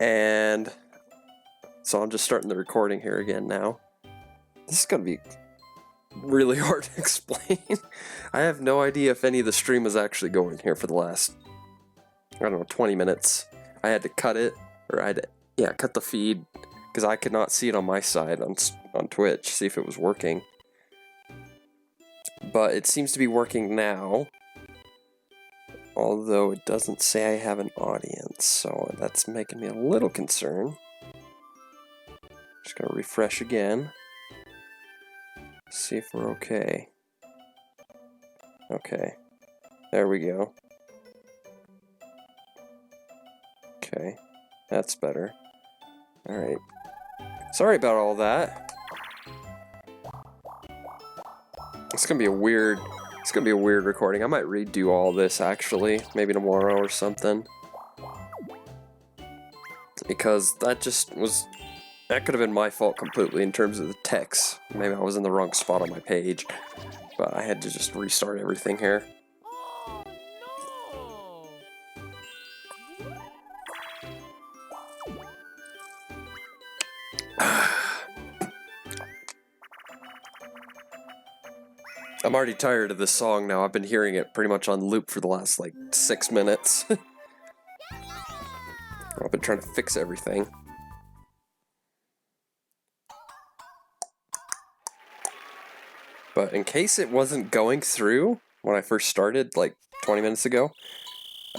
And so I'm just starting the recording here again now. This is gonna be really hard to explain. I have no idea if any of the stream is actually going here for the last, I don't know, 20 minutes. I had to cut it, or I had to, cut the feed, because I could not see it on my side on Twitch, see if it was working. But it seems to be working now, although it doesn't say I have an audience, so that's making me a little concerned. Just gonna refresh again. See if we're okay. Okay. There we go. Okay. That's better. Alright. Sorry about all that. It's gonna be a weird recording. I might redo all this actually, maybe tomorrow or something. Because that could have been my fault completely in terms of the text. Maybe I was in the wrong spot on my page, but I had to just restart everything here. I'm already tired of this song now. I've been hearing it pretty much on loop for the last like 6 minutes. I've been trying to fix everything. But in case it wasn't going through when I first started, like 20 minutes ago,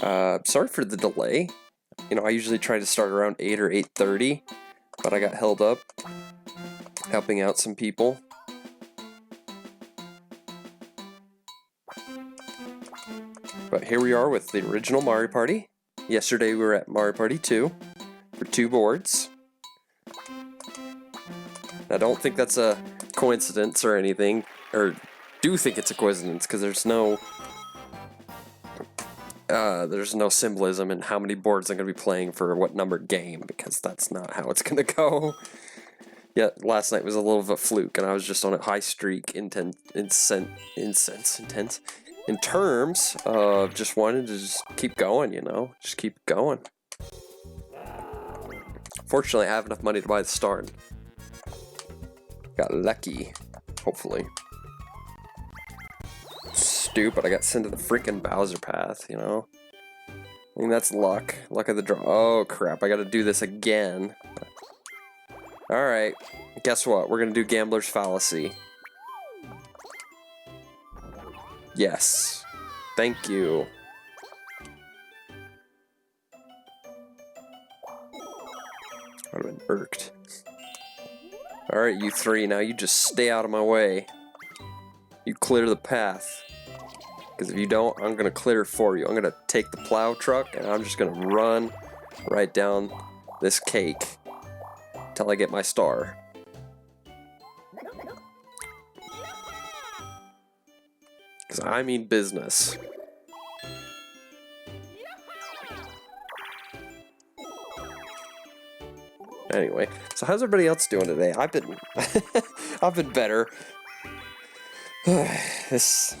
sorry for the delay. You know, I usually try to start around 8 or 8:30, but I got held up helping out some people. But here we are with the original Mario Party. Yesterday we were at Mario Party 2 for 2 boards. I don't think that's a coincidence or anything, or do think it's a coincidence, because there's no symbolism in how many boards I'm going to be playing for what numbered game, because that's not how it's going to go. Yeah, last night was a little of a fluke, and I was just on a high streak in terms of just wanting to just keep going, you know, just keep going. Fortunately, I have enough money to buy the star. Got lucky, hopefully. Stupid, I got sent to the freaking Bowser path, you know? I mean, that's luck. Luck of the draw. Oh, crap, I gotta do this again. Alright, guess what? We're gonna do Gambler's Fallacy. Yes. Thank you. I would have been irked. Alright, you three, now you just stay out of my way. You clear the path. Because if you don't, I'm going to clear for you. I'm going to take the plow truck and I'm just going to run right down this cake until I get my star. Because I mean business. Anyway, so how's everybody else doing today? I've been better. This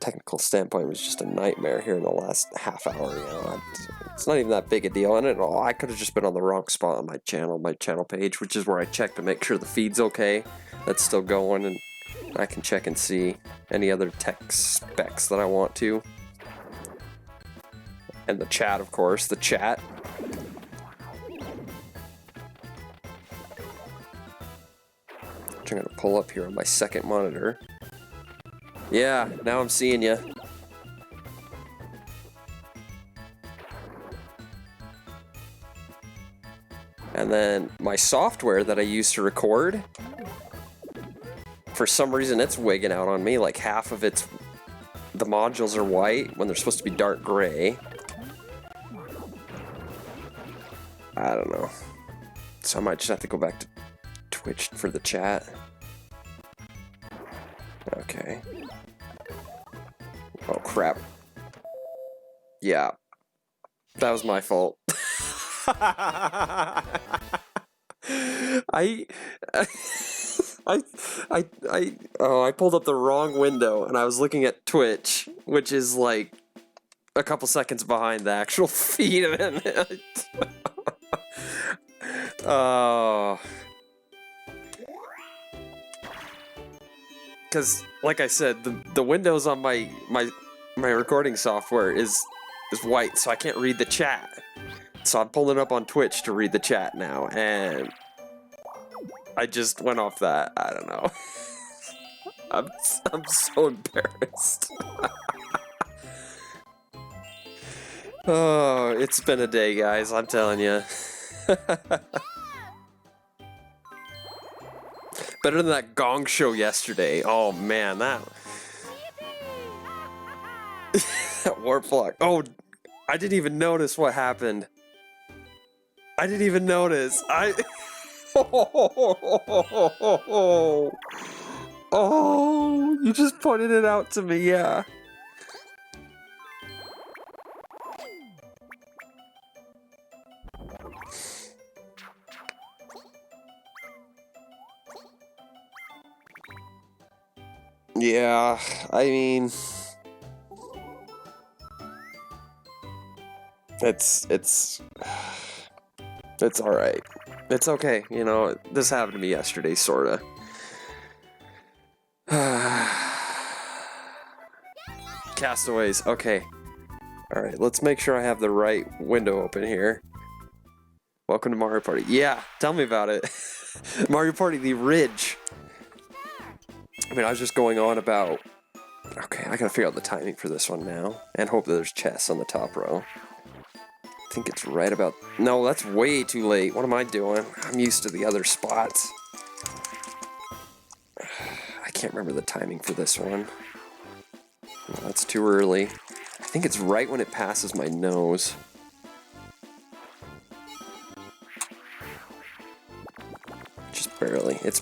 technical standpoint was just a nightmare here in the last half hour, you know. It's not even that big a deal, and I could have just been on the wrong spot on my channel page, which is where I check to make sure the feed's okay. That's still going, and I can check and see any other tech specs that I want to. And the chat, of course, the chat. Which I'm going to pull up here on my second monitor. Yeah, now I'm seeing you. And then my software that I use to record, for some reason it's wigging out on me, like half of the modules are white when they're supposed to be dark gray. I don't know. So I might just have to go back to Twitch for the chat. Okay. Oh crap. Yeah. That was my fault. I pulled up the wrong window and I was looking at Twitch, which is like a couple seconds behind the actual feed. Because, like I said, the windows on my recording software is white, so I can't read the chat. So I'm pulling up on Twitch to read the chat now, and I just went off that. I don't know. I'm so embarrassed. Oh, it's been a day, guys. I'm telling you. Better than that gong show yesterday. Oh man, that that warp block. Oh, I didn't even notice what happened. I didn't even notice. Oh, you just pointed it out to me, yeah. Yeah, I mean, it's all right. It's okay, you know. This happened to me yesterday, sorta. Castaways. Okay. All right. Let's make sure I have the right window open here. Welcome to Mario Party. Yeah, tell me about it. Mario Party: The Ridge. I mean, I was just going on about. Okay, I gotta figure out the timing for this one now, and hope that there's chests on the top row. I think it's right about... No, that's way too late. What am I doing? I'm used to the other spots. I can't remember the timing for this one. No, that's too early. I think it's right when it passes my nose. Just barely. It's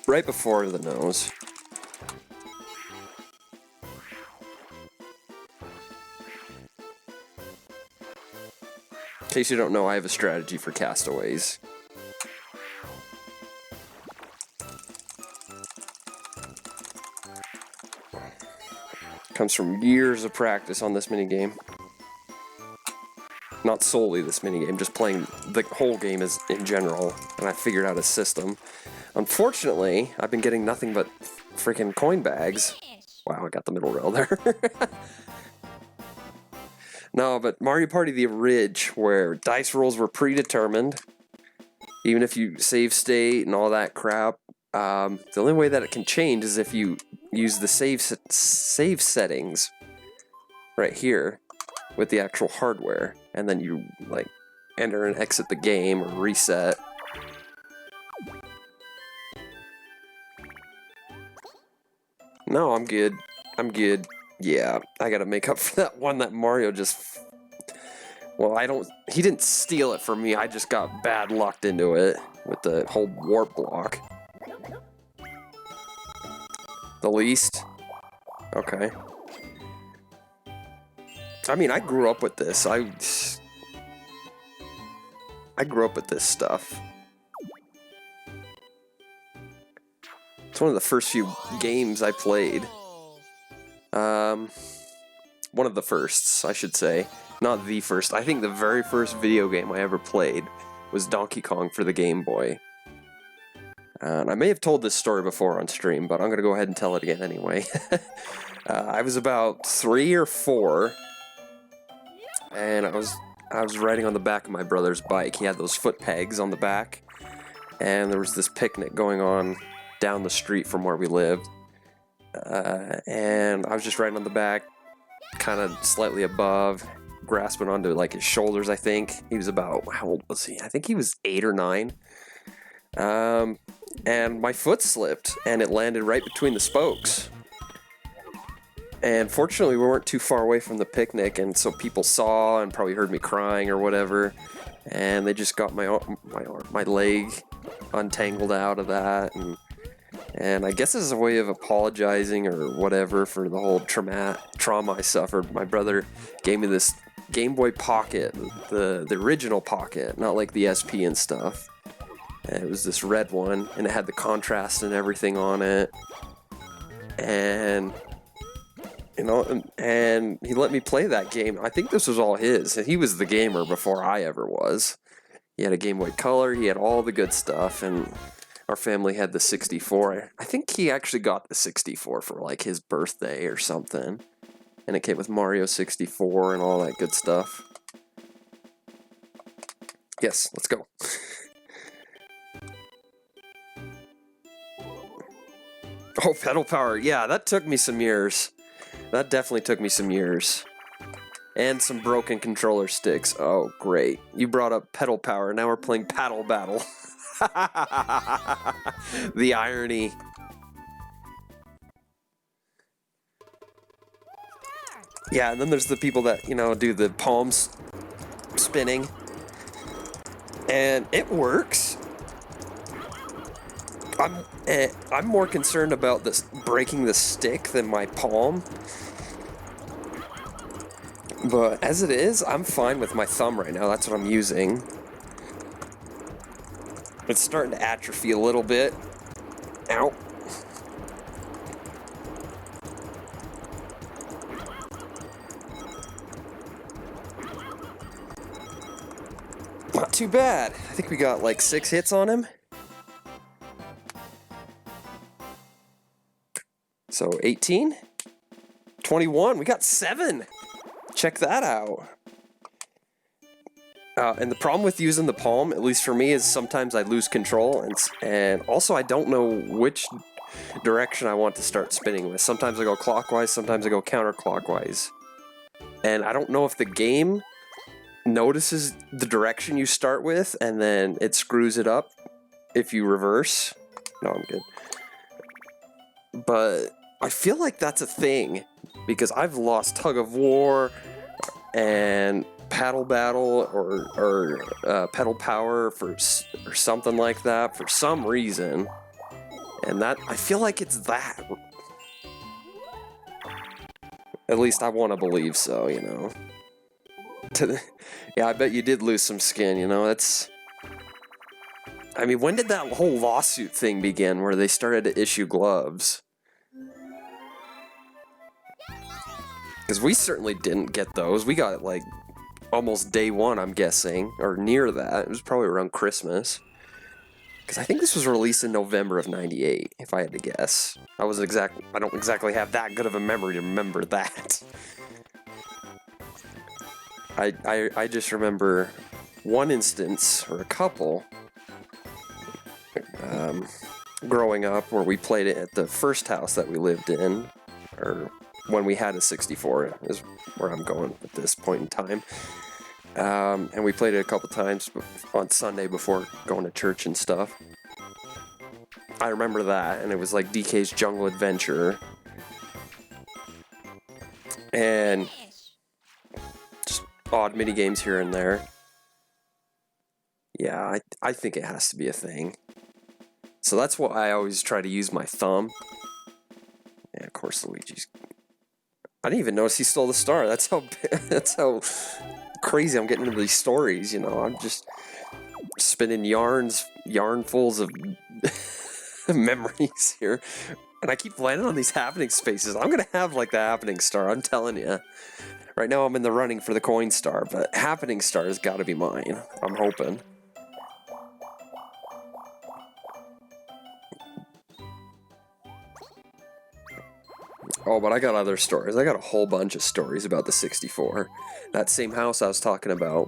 right before the nose. In case you don't know, I have a strategy for castaways. Comes from years of practice on this minigame. Not solely this minigame, just playing the whole game as in general, and I figured out a system. Unfortunately, I've been getting nothing but freaking coin bags. Wow, I got the middle rail there. No, but Mario Party: The Ridge, where dice rolls were predetermined, even if you save state and all that crap, the only way that it can change is if you use the save settings right here with the actual hardware, and then you like enter and exit the game or reset. No, I'm good. I'm good. Yeah, I gotta make up for that one that Mario just... Well, he didn't steal it from me, I just got bad lucked into it with the whole warp block. The least? Okay. I mean, I grew up with this. I grew up with this stuff. It's one of the first few games I played. One of the firsts, I should say. Not the first. I think the very first video game I ever played was Donkey Kong for the Game Boy. And I may have told this story before on stream, but I'm going to go ahead and tell it again anyway. I was about 3 or 4, and I was riding on the back of my brother's bike. He had those foot pegs on the back, and there was this picnic going on down the street from where we lived. And I was just riding on the back, kind of slightly above, grasping onto like his shoulders, I think. He was about, how old was he? I think he was 8 or 9. And my foot slipped, and it landed right between the spokes. And fortunately, we weren't too far away from the picnic, and so people saw and probably heard me crying or whatever, and they just got my leg untangled out of that, and I guess as a way of apologizing or whatever for the whole trauma I suffered, my brother gave me this Game Boy Pocket, the original Pocket, not like the SP and stuff. And it was this red one, and it had the contrast and everything on it. And, you know, he let me play that game. I think this was all his. He was the gamer before I ever was. He had a Game Boy Color, he had all the good stuff, and our family had the 64. I think he actually got the 64 for like his birthday or something. And it came with Mario 64 and all that good stuff. Yes, let's go. Oh, pedal power. Yeah, that took me some years. That definitely took me some years. And some broken controller sticks. Oh, great. You brought up pedal power. Now we're playing paddle battle. The irony. Yeah, and then there's the people that, you know, do the palms spinning. And it works. I'm more concerned about this breaking the stick than my palm. But as it is, I'm fine with my thumb right now. That's what I'm using. It's starting to atrophy a little bit. Ow. Not too bad. I think we got like 6 hits on him. So 18, 21, we got 7. Check that out. And the problem with using the palm, at least for me, is sometimes I lose control, and also I don't know which direction I want to start spinning with. Sometimes I go clockwise, sometimes I go counterclockwise. And I don't know if the game notices the direction you start with, and then it screws it up if you reverse. No, I'm good. But I feel like that's a thing, because I've lost Tug of War and Paddle Battle or Pedal Power or something like that for some reason, and that I feel like it's that. At least I want to believe so, you know. Yeah, I bet you did lose some skin, you know. That's. I mean, when did that whole lawsuit thing begin, where they started to issue gloves? Because we certainly didn't get those. We got it like almost day one, I'm guessing, or near that. It was probably around Christmas. Because I think this was released in November of '98, if I had to guess. I don't exactly have that good of a memory to remember that. I just remember one instance, or a couple, growing up, where we played it at the first house that we lived in, or when we had a 64 is where I'm going at this point in time. And we played it a couple times on Sunday before going to church and stuff. I remember that, and it was like DK's Jungle Adventure. And just odd mini games here and there. Yeah, I think it has to be a thing. So that's why I always try to use my thumb. Yeah, of course Luigi's... I didn't even notice he stole the star. That's how crazy I'm getting into these stories, you know. I'm just spinning yarnfuls of memories here. And I keep landing on these happening spaces. I'm gonna have like the happening star, I'm telling you. Right now I'm in the running for the coin star, but happening star has got to be mine. I'm hoping. Oh, but I got other stories. I got a whole bunch of stories about the 64. That same house I was talking about.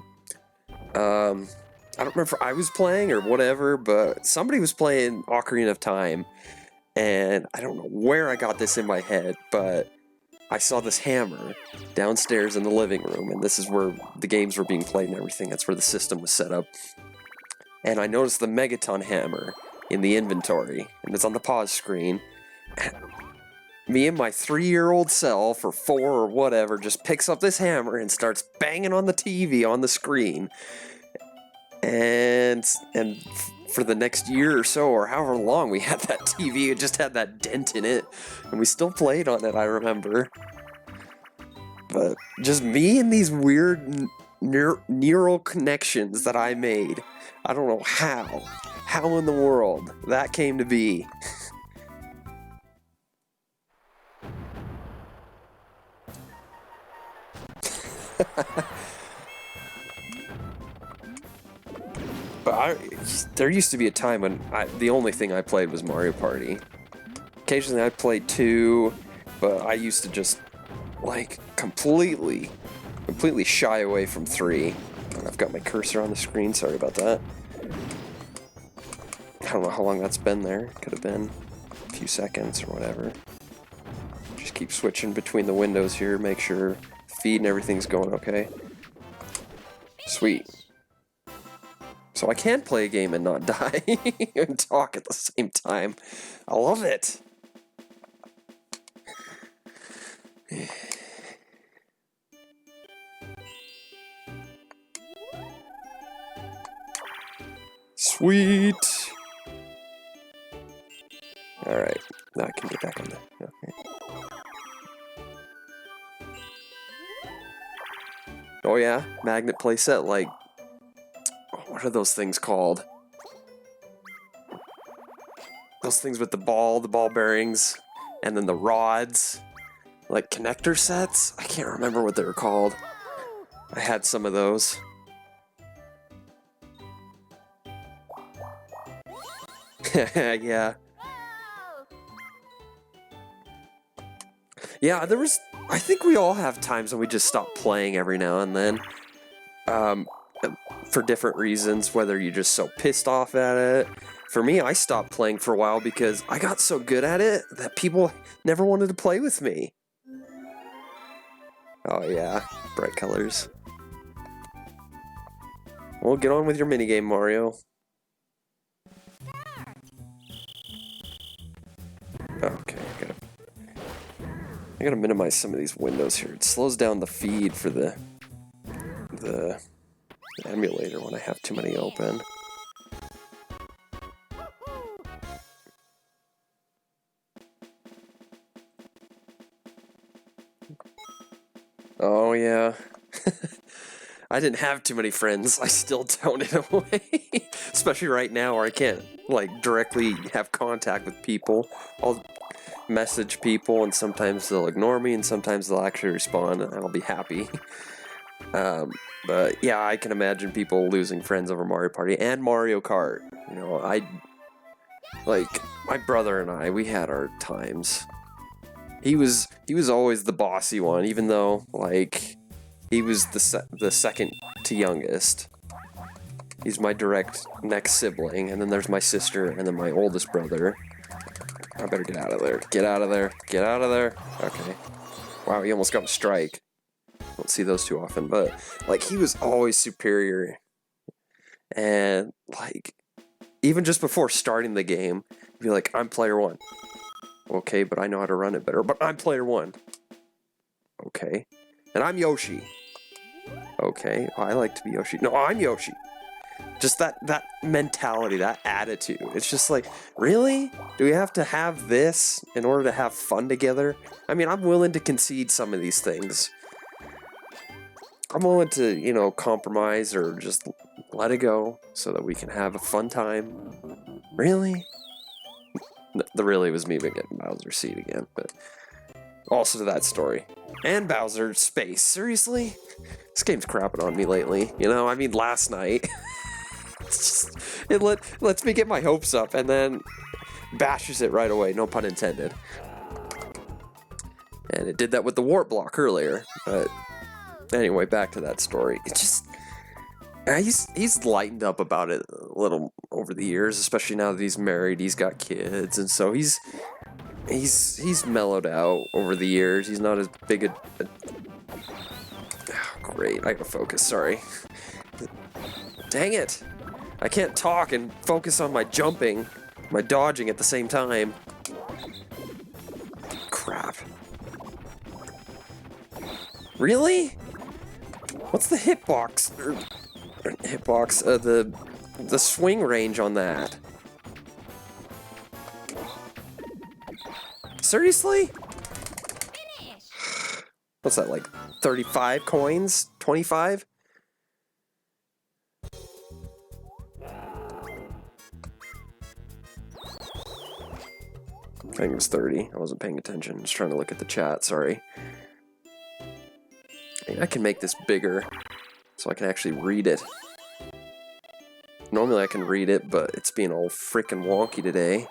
I don't remember if I was playing or whatever, but somebody was playing Ocarina of Time. And I don't know where I got this in my head, but I saw this hammer downstairs in the living room, and this is where the games were being played and everything. That's where the system was set up. And I noticed the Megaton hammer in the inventory, and it's on the pause screen. Me and my 3-year-old self, or 4 or whatever, just picks up this hammer and starts banging on the TV on the screen. And for the next year or so, or however long we had that TV, it just had that dent in it. And we still played on it, I remember. But just me and these weird neural connections that I made. I don't know how in the world that came to be. But there used to be a time when the only thing I played was Mario Party. Occasionally I played 2, but I used to just, like, completely shy away from 3. And I've got my cursor on the screen, sorry about that. I don't know how long that's been there. Could have been a few seconds or whatever. Just keep switching between the windows here, make sure feed and everything's going okay. Sweet. So I can play a game and not die and talk at the same time. I love it. Sweet. All right, now I can get back on the. Okay. Oh yeah, magnet playset. Like, what are those things called? Those things with the ball bearings, and then the rods, like connector sets. I can't remember what they were called. I had some of those. Yeah. Yeah, there was... I think we all have times when we just stop playing every now and then. For different reasons, whether you're just so pissed off at it. For me, I stopped playing for a while because I got so good at it that people never wanted to play with me. Oh yeah, bright colors. Well, get on with your minigame, Mario. Okay, I gotta minimize some of these windows here. It slows down the feed for the emulator when I have too many open. Oh yeah. I didn't have too many friends. I still don't in a way. Especially right now where I can't like directly have contact with people. I'll message people and sometimes they'll ignore me and sometimes they'll actually respond and I'll be happy. But yeah, I can imagine people losing friends over Mario Party and Mario Kart. You know, like my brother and I, we had our times. He was always the bossy one, even though like he was the second to youngest. He's my direct next sibling, and then there's my sister, and then my oldest brother. I better get out of there. Get out of there. Get out of there. Okay. Wow, he almost got a strike. Don't see those too often, but like he was always superior. And like even just before starting the game, he'd be like, I'm player 1. Okay, but I know how to run it better. But I'm player 1. Okay. And I'm Yoshi. Okay, I like to be Yoshi. No, I'm Yoshi. Just that mentality, that attitude. It's just like, really? Do we have to have this in order to have fun together? I mean, I'm willing to concede some of these things. I'm willing to, you know, compromise or just let it go so that we can have a fun time. Really? The really was me getting Bowser's seat again, but also to that story. And Bowser's space. Seriously? This game's crapping on me lately. You know, I mean, last night. It lets me get my hopes up and then bashes it right away, no pun intended. And it did that with the warp block earlier. But anyway, back to that story. It's just... He's lightened up about it a little over the years, especially now that he's married, he's got kids, and so he's mellowed out over the years. He's not as big a oh, great, I gotta focus, sorry. Dang it! I can't talk and focus on my jumping, my dodging at the same time. Crap. Really? What's the hitbox? The swing range on that. Seriously? What's that, like 35 coins? 25? I think it was 30. I wasn't paying attention. Just trying to look at the chat, sorry. I can make this bigger so I can actually read it. Normally I can read it, but it's being all freaking wonky today.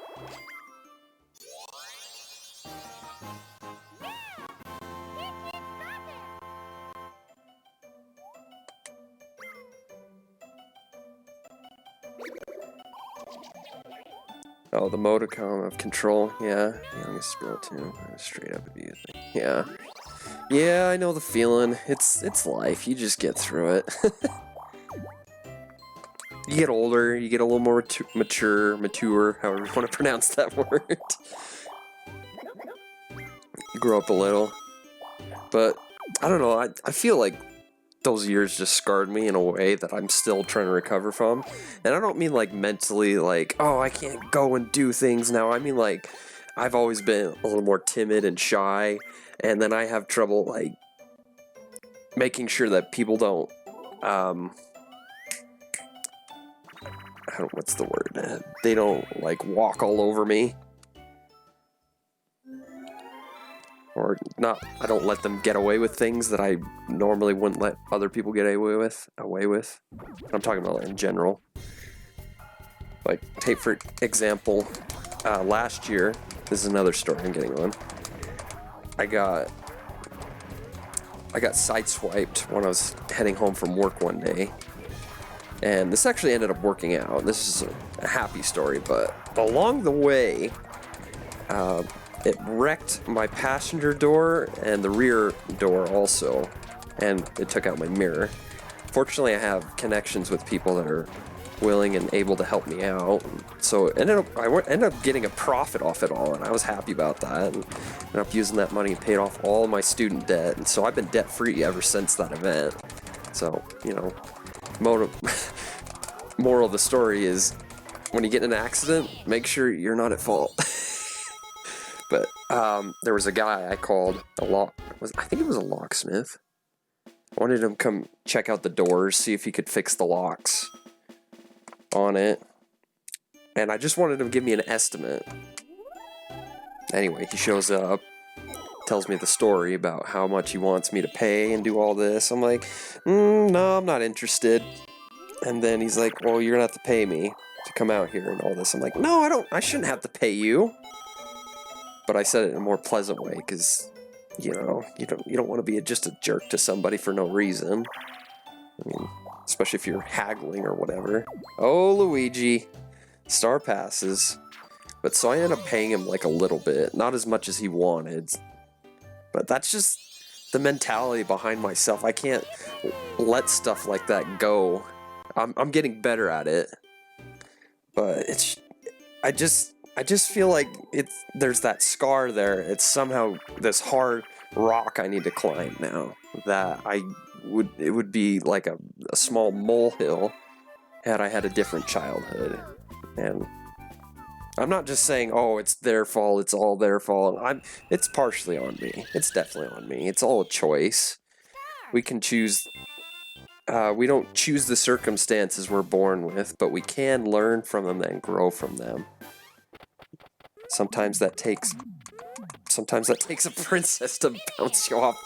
Oh, the modicum of control, yeah. Youngest spell too. Straight up abusing. Yeah. Yeah, I know the feeling. It's life. You just get through it. You get older, you get a little more mature, however you want to pronounce that word. You grow up a little. But, I don't know, I feel like those years just scarred me in a way that I'm still trying to recover from. And I don't mean like mentally like, oh, I can't go and do things now. I mean like, I've always been a little more timid and shy, and then I have trouble like making sure that people don't, what's the word? They don't like walk all over me. Or not, I don't let them get away with things that I normally wouldn't let other people get away with. I'm talking about in general. Like, take for example, last year, this is another story I'm getting on. I got sideswiped when I was heading home from work one day. And this actually ended up working out. This is a happy story, but along the way, it wrecked my passenger door and the rear door also, and it took out my mirror. Fortunately, I have connections with people that are willing and able to help me out, so I ended up getting a profit off it all, and I was happy about that, and ended up using that money and paid off all my student debt, and so I've been debt-free ever since that event. So, you know, moral of the story is, when you get in an accident, make sure you're not at fault. But there was a guy I called, I think it was a locksmith. I wanted him to come check out the doors, see if he could fix the locks on it. And I just wanted him to give me an estimate. Anyway, he shows up, tells me the story about how much he wants me to pay and do all this. I'm like, no, I'm not interested. And then he's like, well, you're gonna have to pay me to come out here and all this. I'm like, no, I shouldn't have to pay you. But I said it in a more pleasant way, because, you know, you don't want to be just a jerk to somebody for no reason. I mean, especially if you're haggling or whatever. Oh, Luigi. Star passes. But so I ended up paying him like a little bit, not as much as he wanted. But that's just the mentality behind myself. I can't let stuff like that go. I'm getting better at it. But I just feel like there's that scar there. It's somehow this hard rock I need to climb now. That it would be like a small molehill had I had a different childhood. And I'm not just saying, oh, it's their fault, it's all their fault. It's partially on me. It's definitely on me. It's all a choice. We can choose. We don't choose the circumstances we're born with, but we can learn from them and grow from them. Sometimes that takes a princess to bounce you off.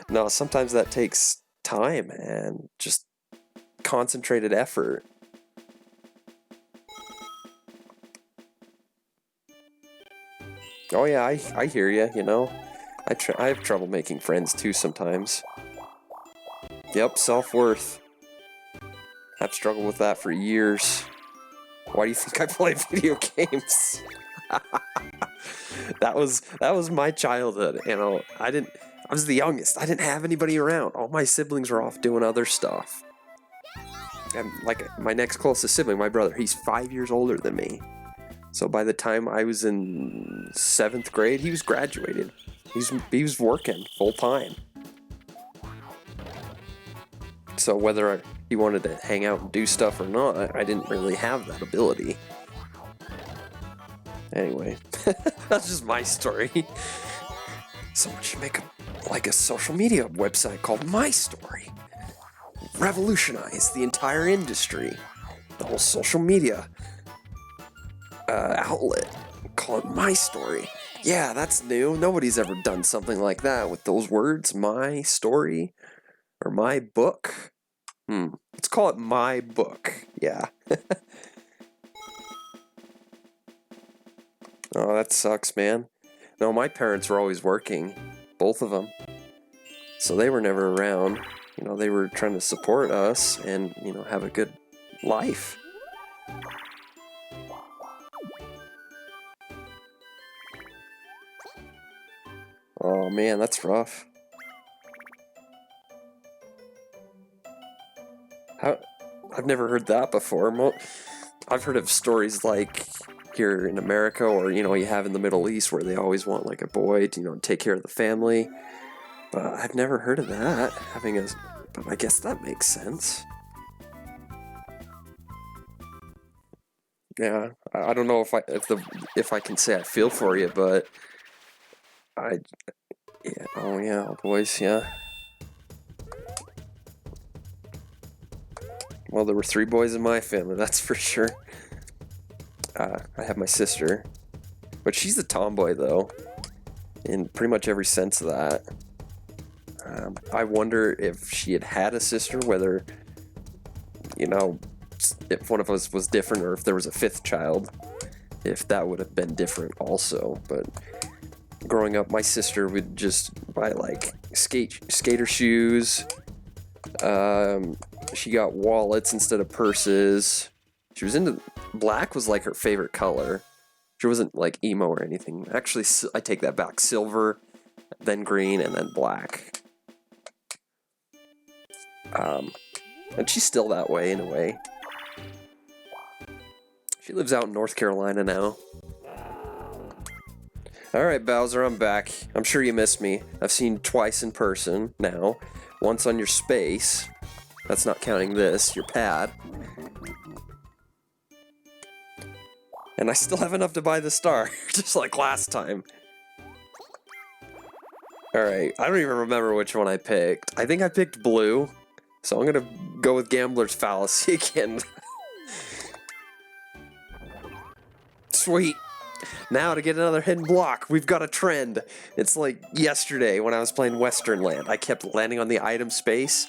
No, sometimes that takes time and just concentrated effort. Oh yeah, I hear you, you know. I have trouble making friends too sometimes. Yep, self-worth. I've struggled with that for years. Why do you think I play video games? That was my childhood, you know. I was the youngest. I didn't have anybody around. All my siblings were off doing other stuff. And like my next closest sibling, my brother, he's 5 years older than me. So by the time I was in 7th grade, he was graduated. He was working full time. So whether he wanted to hang out and do stuff or not, I didn't really have that ability. Anyway, that's just my story. Someone should make a social media website called My Story. Revolutionize the entire industry. The whole social media outlet. Call it My Story. Yeah, that's new. Nobody's ever done something like that with those words. My story. Or my book. Let's call it my book. Yeah. Oh, that sucks, man. No, my parents were always working. Both of them. So they were never around. You know, they were trying to support us and, you know, have a good life. Oh man, that's rough. I've never heard that before. I've heard of stories like here in America, or you know, you have in the Middle East where they always want like a boy to, you know, take care of the family. But I've never heard of that having a. But I guess that makes sense. Yeah, I don't know if I can say I feel for you, but I yeah, oh yeah, boys, yeah. Well, there were 3 boys in my family, that's for sure. I have my sister, but she's a tomboy though, in pretty much every sense of that. I wonder if she had had a sister, whether, you know, if one of us was different, or if there was a 5th child, if that would have been different also. But growing up, my sister would just buy like skater shoes. She got wallets instead of purses. She was into black, was like her favorite color. She wasn't like emo or anything. Actually, I take that back. Silver, then green, and then black. And she's still that way in a way. She lives out in North Carolina now. Alright, Bowser, I'm back. I'm sure you missed me. I've seen you twice in person now. Once on your space. That's not counting this, your pad. And I still have enough to buy the star, just like last time. Alright, I don't even remember which one I picked. I think I picked blue, so I'm gonna go with Gambler's Fallacy again. Sweet. Now to get another hidden block, we've got a trend. It's like yesterday when I was playing Western Land. I kept landing on the item space,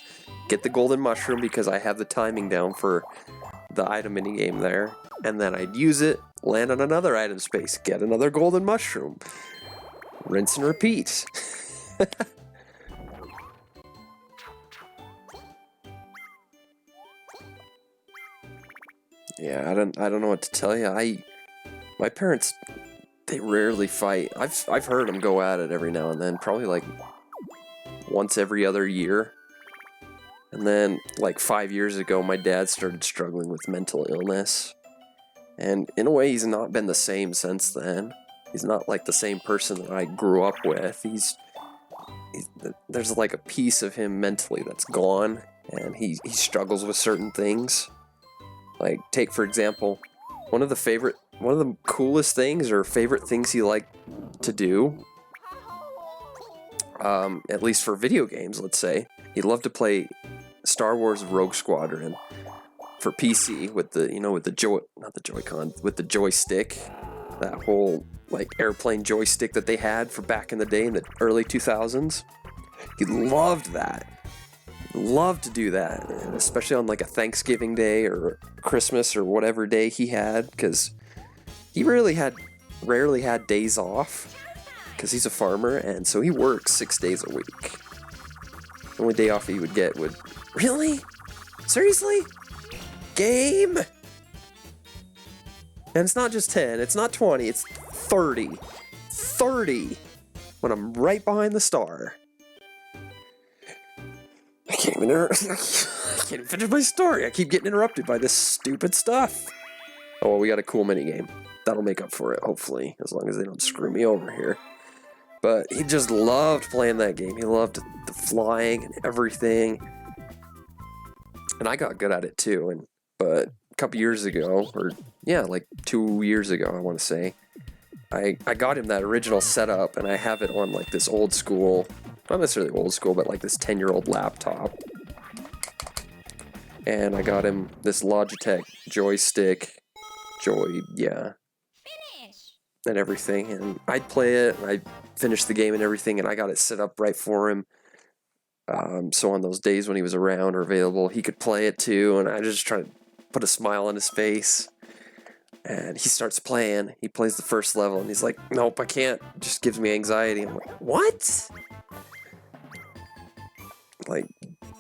get the golden mushroom because I have the timing down for the item minigame there, and then I'd use it, land on another item space, get another golden mushroom. Rinse and repeat. Yeah, I don't know what to tell you. My parents, they rarely fight. I've heard them go at it every now and then, probably like once every other year. And then like 5 years ago, my dad started struggling with mental illness. And in a way, he's not been the same since then. He's not like the same person that I grew up with. There's like a piece of him mentally that's gone, and he struggles with certain things. Like, take for example, one of the coolest things or favorite things he liked to do, at least for video games, let's say, he loved to play Star Wars Rogue Squadron for PC with the, you know, with the Joy-Con, with the joystick, that whole like airplane joystick that they had for back in the day in the early 2000s. He loved that. Loved to do that, and especially on like a Thanksgiving day or Christmas or whatever day he had, because he rarely had days off, because he's a farmer, and so he works 6 days a week. The only day off he would get would... Really? Seriously? Game? And it's not just 10, it's not 20, it's 30. 30! When I'm right behind the star. I can't even finish my story. I keep getting interrupted by this stupid stuff. Oh, well, we got a cool minigame. That'll make up for it, hopefully, as long as they don't screw me over here. But he just loved playing that game. He loved the flying and everything. And I got good at it too. But a couple years ago, or yeah, like 2 years ago, I want to say, I got him that original setup, and I have it on like this old school, not necessarily old school, but like this 10-year-old laptop. And I got him this Logitech joystick, and everything. And I'd play it, and I'd finish the game and everything, and I got it set up right for him. So on those days when he was around or available, he could play it too, and I just try to put a smile on his face. And he starts playing. He plays the first level, and he's like, "Nope, I can't." It just gives me anxiety. I'm like, "What?" Like,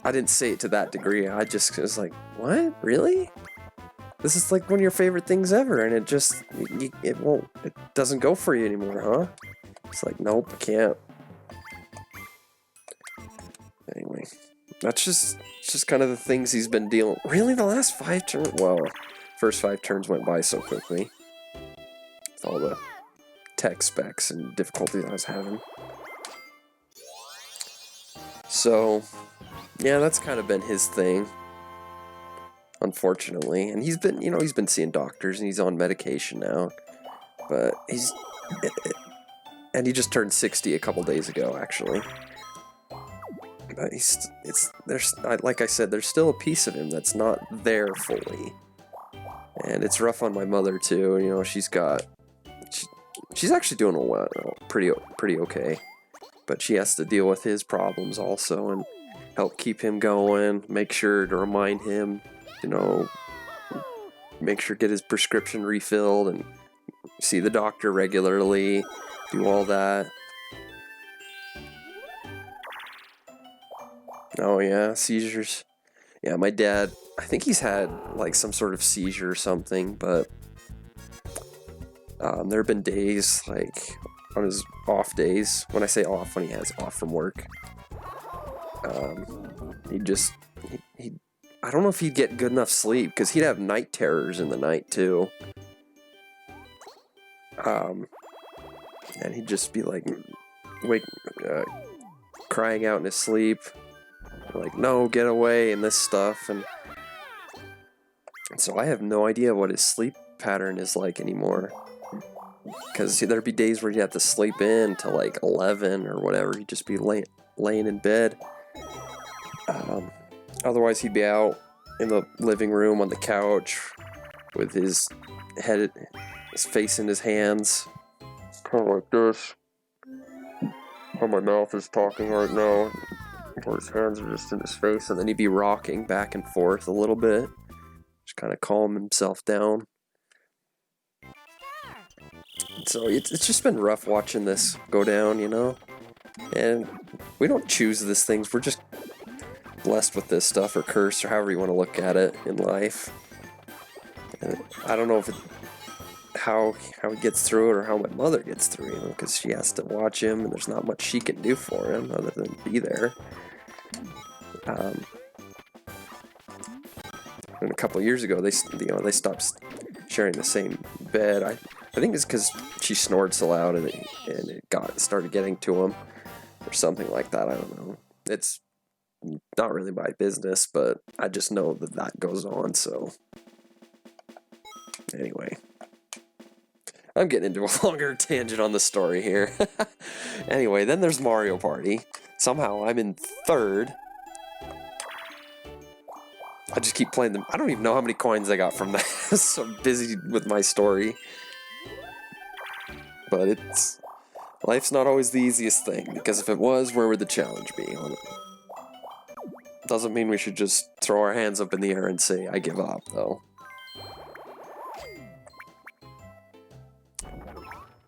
I didn't say it to that degree. I just was like, "What? Really? This is like one of your favorite things ever, and it just it doesn't go for you anymore, huh?" It's like, "Nope, I can't." Anyway, that's just kind of the things he's been dealing. Really, the last 5 turns? Well, first 5 turns went by so quickly with all the tech specs and difficulty I was having. So, yeah, that's kind of been his thing, unfortunately. And he's been seeing doctors and he's on medication now. But and he just turned 60 a couple days ago, actually. But like I said, there's still a piece of him that's not there fully. And it's rough on my mother too. You know, she's actually doing well, pretty okay. But she has to deal with his problems also and help keep him going, make sure to remind him, you know, make sure get his prescription refilled and see the doctor regularly, do all that. Oh yeah, seizures. Yeah, my dad, I think he's had like some sort of seizure or something, but there have been days, like on his off days, when I say off, when he has off from work, he I don't know if he'd get good enough sleep, because he'd have night terrors in the night too. And he'd just be like, crying out in his sleep, like, "No, get away," and this stuff, and so I have no idea what his sleep pattern is like anymore. Because there'd be days where he'd have to sleep in till like 11 or whatever. He'd just be laying in bed. Otherwise, he'd be out in the living room on the couch with his face in his hands, kind of like this. How my mouth is talking right now, where his hands are just in his face, and then he'd be rocking back and forth a little bit, just kind of calm himself down. So it's just been rough watching this go down, you know? And we don't choose these things, we're just blessed with this stuff, or cursed, or however you want to look at it in life. And I don't know if how he gets through it, or how my mother gets through it, you know, because she has to watch him, and there's not much she can do for him other than be there. And a couple of years ago, they stopped sharing the same bed. I think it's because she snored so loud and it started getting to him or something like that. I don't know. It's not really my business, but I just know that goes on. So anyway, I'm getting into a longer tangent on the story here. Anyway, then there's Mario Party. Somehow I'm in 3rd. I just keep playing them. I don't even know how many coins I got from that. So busy with my story. But life's not always the easiest thing, because if it was, where would the challenge be? Doesn't mean we should just throw our hands up in the air and say, "I give up," though.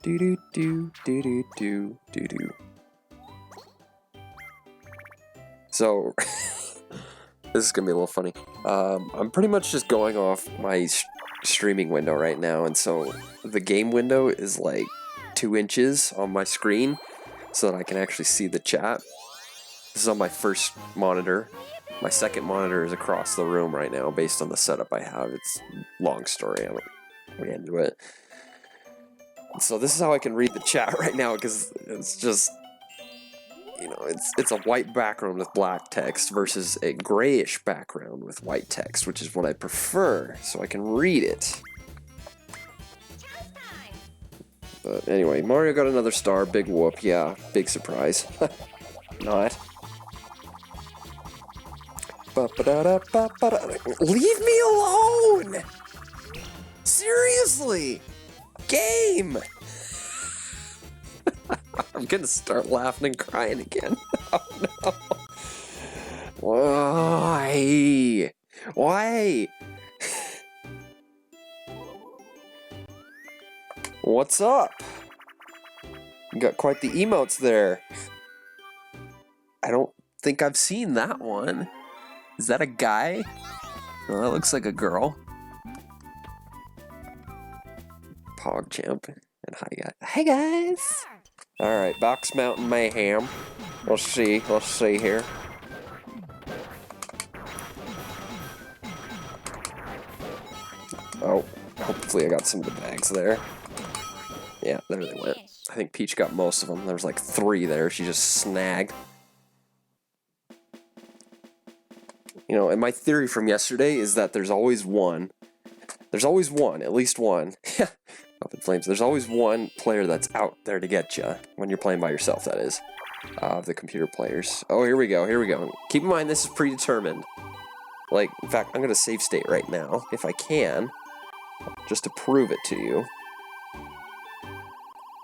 Do do do do do do do do. So this is gonna be a little funny. I'm pretty much just going off my streaming window right now, and so the game window is like 2 inches on my screen, so that I can actually see the chat. This is on my first monitor. My second monitor is across the room right now, based on the setup I have. It's a long story. I won't get into it. So this is how I can read the chat right now, because it's just, you know, it's a white background with black text versus a grayish background with white text, which is what I prefer, so I can read it. But anyway, Mario got another star, big whoop, yeah, big surprise. Not. Leave me alone! Seriously! Game! I'm gonna start laughing and crying again. Oh no. Why? Why? What's up? You got quite the emotes there. I don't think I've seen that one. Is that a guy? Oh, that looks like a girl. PogChamp. And hi guys. Hey guys! Alright, Box Mountain Mayhem. We'll see here. Oh, hopefully I got some of the bags there. Yeah, there they went. I think Peach got most of them. There was like 3 there she just snagged. You know, and my theory from yesterday is that there's always one. There's always one, at least one. Up in flames. There's always one player that's out there to get you when you're playing by yourself, that is. Of the computer players. Oh, here we go, here we go. Keep in mind this is predetermined. Like, in fact, I'm going to save state right now, if I can, just to prove it to you.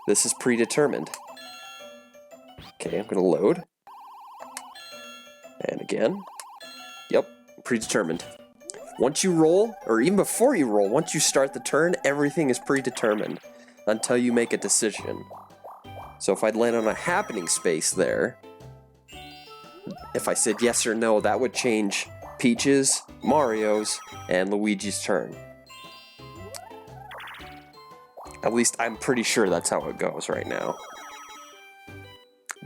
This is predetermined. Okay, I'm going to load. And again. Yep, predetermined. Once you roll, or even before you roll, once you start the turn, everything is predetermined until you make a decision. So if I'd land on a happening space there, if I said yes or no, that would change Peach's, Mario's, and Luigi's turn. At least I'm pretty sure that's how it goes right now.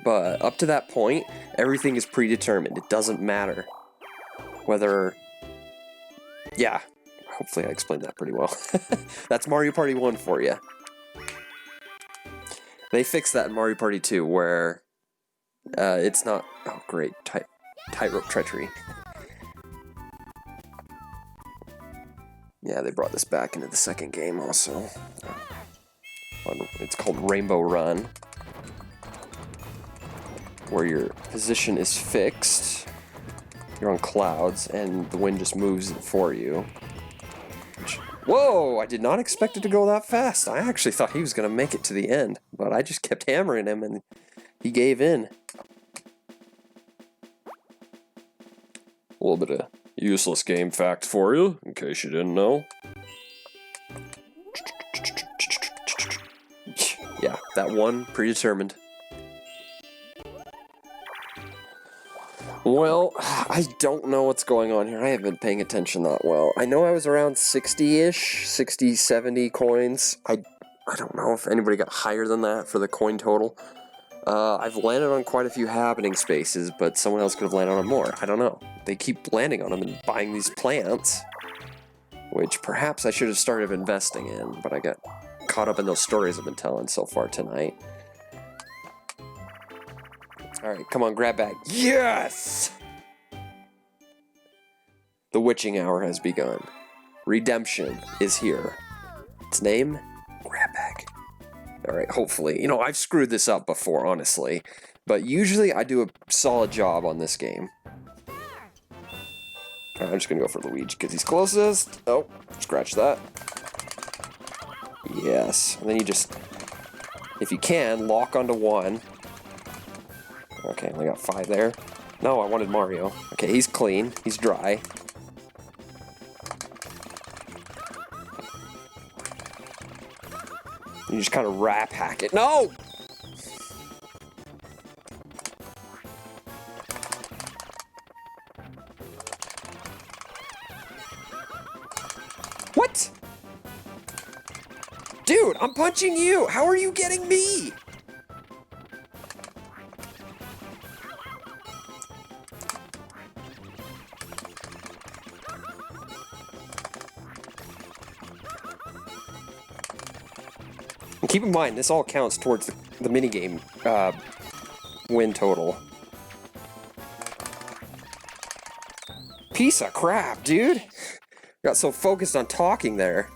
But up to that point, everything is predetermined. It doesn't matter whether... Yeah, hopefully I explained that pretty well. That's Mario Party 1 for you. They fixed that in Mario Party 2 where it's not... Oh, great. Tightrope treachery. Yeah, they brought this back into the second game also. It's called Rainbow Run, where your position is fixed. You're on clouds, and the wind just moves it for you. Whoa! I did not expect it to go that fast. I actually thought he was going to make it to the end, but I just kept hammering him, and he gave in. A little bit of useless game fact for you, in case you didn't know. Yeah, that one, predetermined. Well, I don't know what's going on here. I haven't been paying attention that well. I know I was around 60-ish, 60, 70 coins. I don't know if anybody got higher than that for the coin total. I've landed on quite a few happening spaces, but someone else could have landed on more. I don't know. They keep landing on them and buying these plants, which perhaps I should have started investing in, but I got caught up in those stories I've been telling so far tonight. Alright, come on, grab bag. Yes! The witching hour has begun. Redemption is here. Its name? Grab bag. Alright, hopefully. You know, I've screwed this up before, honestly. But usually I do a solid job on this game. Alright, I'm just gonna go for Luigi because he's closest. Oh, scratch that. Yes. And then you just, if you can, lock onto one. Okay, only got 5 there. No, I wanted Mario. Okay, he's clean. He's dry. You just kind of wrap hack it. No! What? Dude, I'm punching you! How are you getting me? And keep in mind, this all counts towards the minigame win total. Piece of crap, dude! Got so focused on talking there.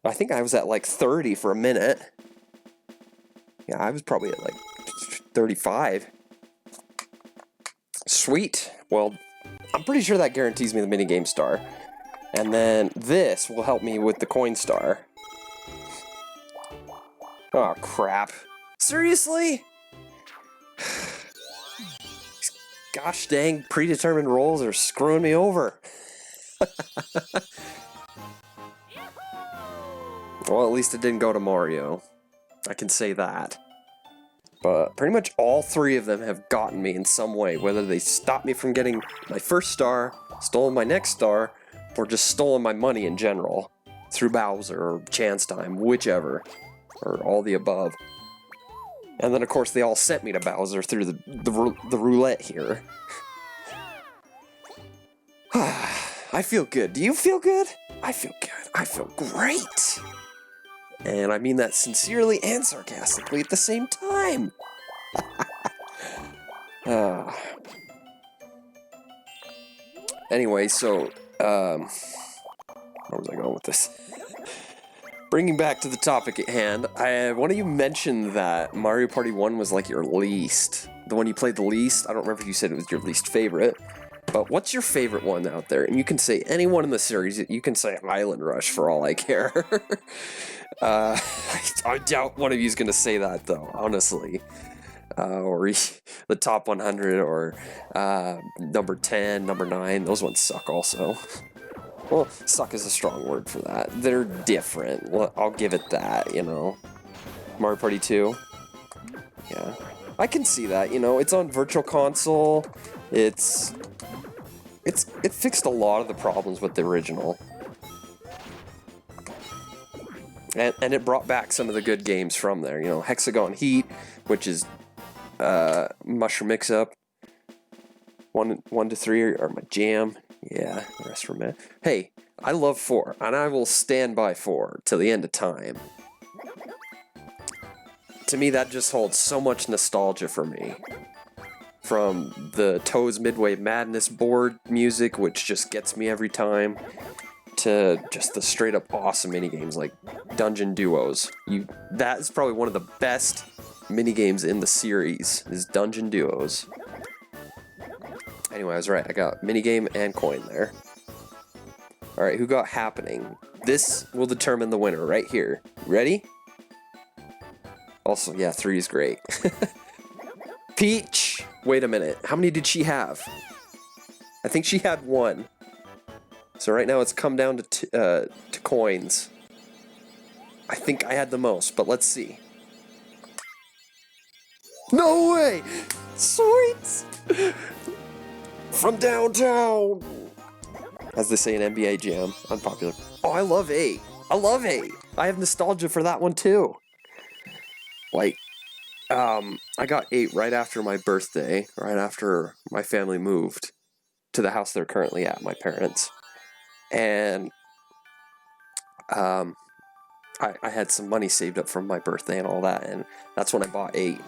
I think I was at like 30 for a minute. Yeah, I was probably at like 35. Sweet. Well, I'm pretty sure that guarantees me the minigame star. And then this will help me with the coin star. Oh, crap. Seriously? gosh dang predetermined rolls are screwing me over. Well, at least it didn't go to Mario. I can say that. But pretty much all three of them have gotten me in some way, whether they stopped me from getting my first star, stolen my next star, or just stolen my money in general. Through Bowser or Chance Time, whichever. Or all the above. And then of course they all sent me to Bowser through the roulette here. I feel good. Do you feel good? I feel good. I feel great. And I mean that sincerely and sarcastically at the same time. Anyway, so, where was I going with this? Bringing back to the topic at hand, one of you mentioned that Mario Party 1 was like your least. The one you played the least. I don't remember if you said it was your least favorite. But what's your favorite one out there? And you can say any one in the series. You can say Island Rush for all I care. I doubt one of you is going to say that, though, honestly. Or the top 100, or number 10, number 9. Those ones suck also. Well, suck is a strong word for that. They're different. Well, I'll give it that, you know. Mario Party 2. Yeah. I can see that, you know. It's on Virtual Console. It fixed a lot of the problems with the original. And it brought back some of the good games from there. You know, Hexagon Heat, which is Mushroom Mix-Up. 1 to 3 are my jam. Yeah, the rest were meh. Hey, I love 4, and I will stand by 4 till the end of time. To me, that just holds so much nostalgia for me. From the Toad's Midway Madness board music, which just gets me every time, to just the straight up awesome minigames like Dungeon Duos. That is probably one of the best minigames in the series, is Dungeon Duos. Anyway, I was right. I got minigame and coin there. Alright, who got happening? This will determine the winner right here. Ready? Also, yeah, 3 is great. Peach! Wait a minute. How many did she have? I think she had 1. So right now it's come down to coins. I think I had the most, but let's see. No way! Sweet! From downtown! As they say in NBA Jam. Unpopular. Oh, I love 8. I love 8. I have nostalgia for that one too. Like, I got 8 right after my birthday, right after my family moved to the house they're currently at, my parents. And I had some money saved up from my birthday and all that, and that's when I bought 8.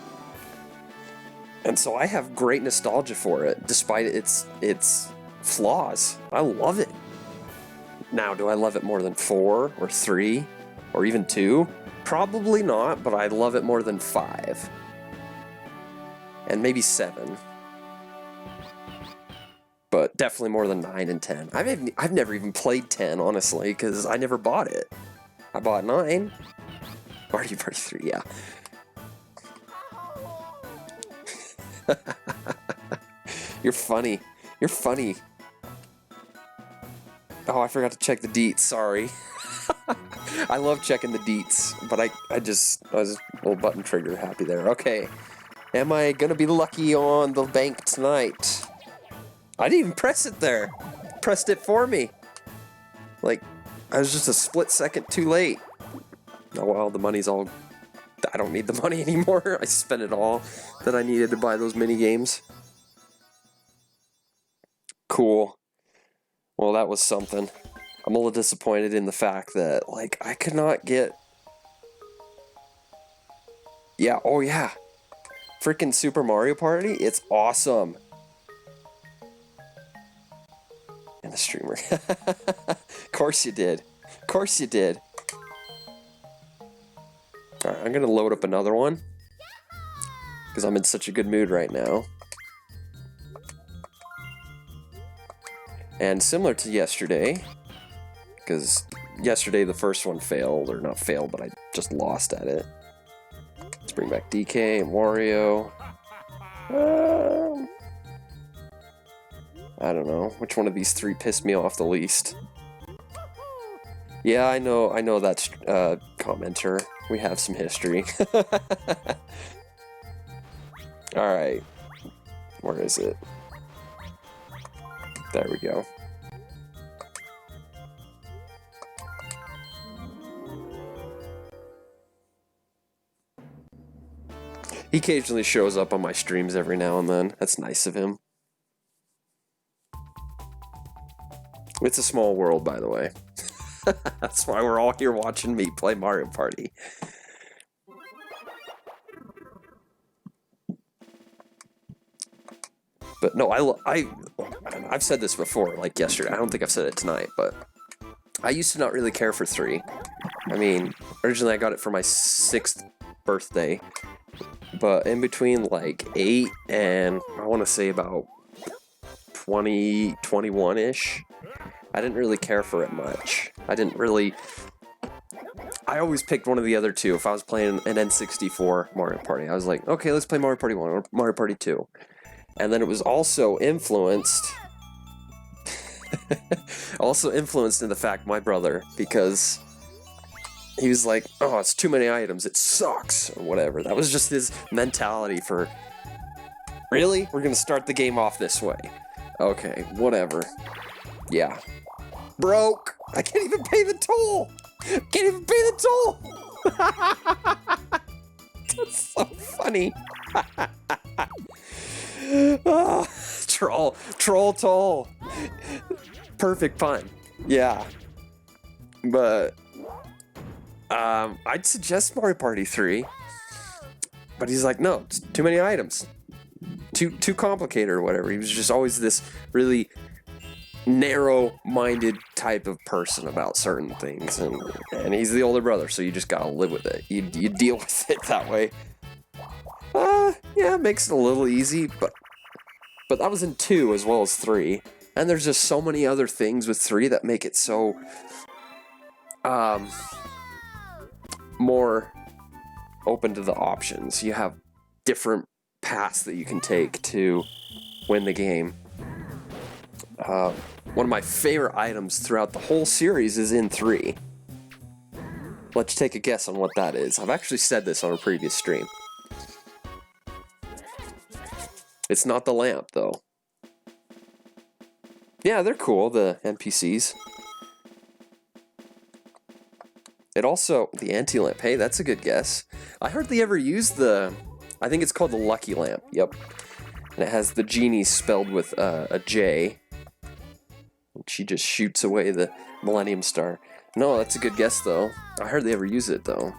And so I have great nostalgia for it, despite its flaws. I love it. Now, do I love it more than 4 or 3 or even 2? Probably not, but I love it more than 5. And maybe 7. But definitely more than 9 and 10. I've never even played 10, honestly, because I never bought it. I bought 9. Mario Party 3, yeah. You're funny. You're funny. Oh, I forgot to check the deets, sorry. I love checking the deets, but I was a little button trigger happy there. Okay. Am I gonna be lucky on the bank tonight? I didn't even press it there. Pressed it for me. Like, I was just a split second too late. Oh well, the money's all... I don't need the money anymore. I spent it all that I needed to buy those mini games. Cool. Well, that was something. I'm a little disappointed in the fact that, like, I could not get... Yeah, oh yeah. Freaking Super Mario Party, it's awesome. And the streamer. Of course you did. Of course you did. Alright, I'm gonna load up another one. Because I'm in such a good mood right now. And similar to yesterday, because yesterday the first one failed, or not failed, but I just lost at it. Let's bring back DK and Wario. I don't know. Which one of these three pissed me off the least? Yeah, I know that's commenter. We have some history. Alright. Where is it? There we go. He occasionally shows up on my streams every now and then. That's nice of him. It's a small world, by the way. That's why we're all here watching me play Mario Party. But no, I've said this before, like yesterday. I don't think I've said it tonight, but I used to not really care for 3. I mean, originally I got it for my 6th birthday, but in between like 8 and I want to say about 20, 21-ish, I didn't really care for it much. I always picked one of the other two. If I was playing an N64 Mario Party, I was like, okay, let's play Mario Party 1 or Mario Party 2. And then it was also influenced in the fact my brother, because he was like, oh, it's too many items, it sucks, or whatever. That was just his mentality for, really? We're gonna start the game off this way. Okay, whatever. Yeah. Broke! I can't even pay the toll! Can't even pay the toll! That's so funny. Oh, troll toll. Perfect pun. Yeah. But I'd suggest Mario Party 3. But he's like, no, it's too many items. Too complicated or whatever. He was just always this really narrow-minded type of person about certain things, and he's the older brother, so you just gotta live with it. You deal with it that way. Yeah, it makes it a little easy, but that was in 2 as well as 3, and there's just so many other things with 3 that make it so more open to the options. You have different paths that you can take to win the game. One of my favorite items throughout the whole series is in 3. Let's take a guess on what that is. I've actually said this on a previous stream. It's not the lamp, though. Yeah, they're cool, the NPCs. It also, the anti-lamp, hey, that's a good guess. I hardly ever use I think it's called the Lucky Lamp, yep. And it has the genie spelled with a J. She just shoots away the Millennium Star. No, that's a good guess, though. I hardly ever use it, though.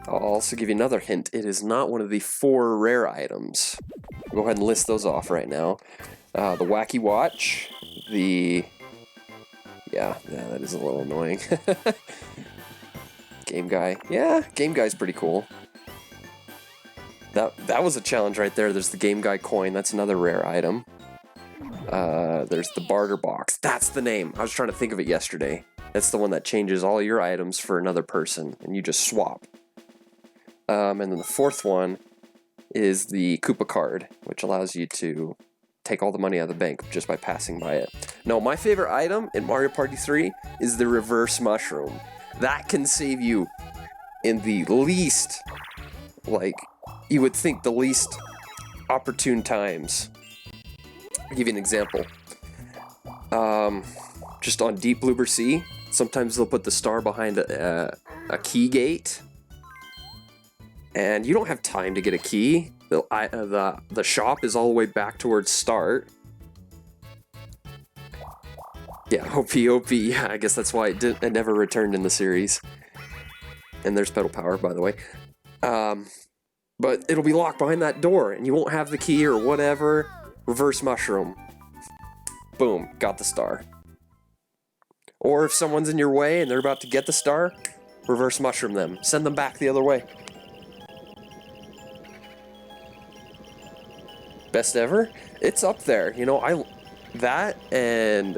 I'll also give you another hint. It is not one of the 4 rare items. I'll go ahead and list those off right now. The Wacky Watch. Yeah, that is a little annoying. Game Guy. Yeah, Game Guy's pretty cool. That was a challenge right there. There's the Game Guy coin. That's another rare item. There's the barter box. That's the name. I was trying to think of it yesterday. That's the one that changes all your items for another person, and you just swap. And then the 4th one is the Koopa card, which allows you to take all the money out of the bank just by passing by it. No, my favorite item in Mario Party 3 is the reverse mushroom. That can save you in the least, like, you would think the least opportune times. I'll give you an example. Just on Deep Bloober Sea, sometimes they'll put the star behind a key gate, and you don't have time to get a key. The shop is all the way back towards start. Yeah, OP. Yeah, I guess that's why it never returned in the series. And there's pedal power, by the way. But it'll be locked behind that door, and you won't have the key or whatever. Reverse mushroom. Boom, got the star. Or if someone's in your way and they're about to get the star, reverse mushroom them. Send them back the other way. Best ever? It's up there. You know, that and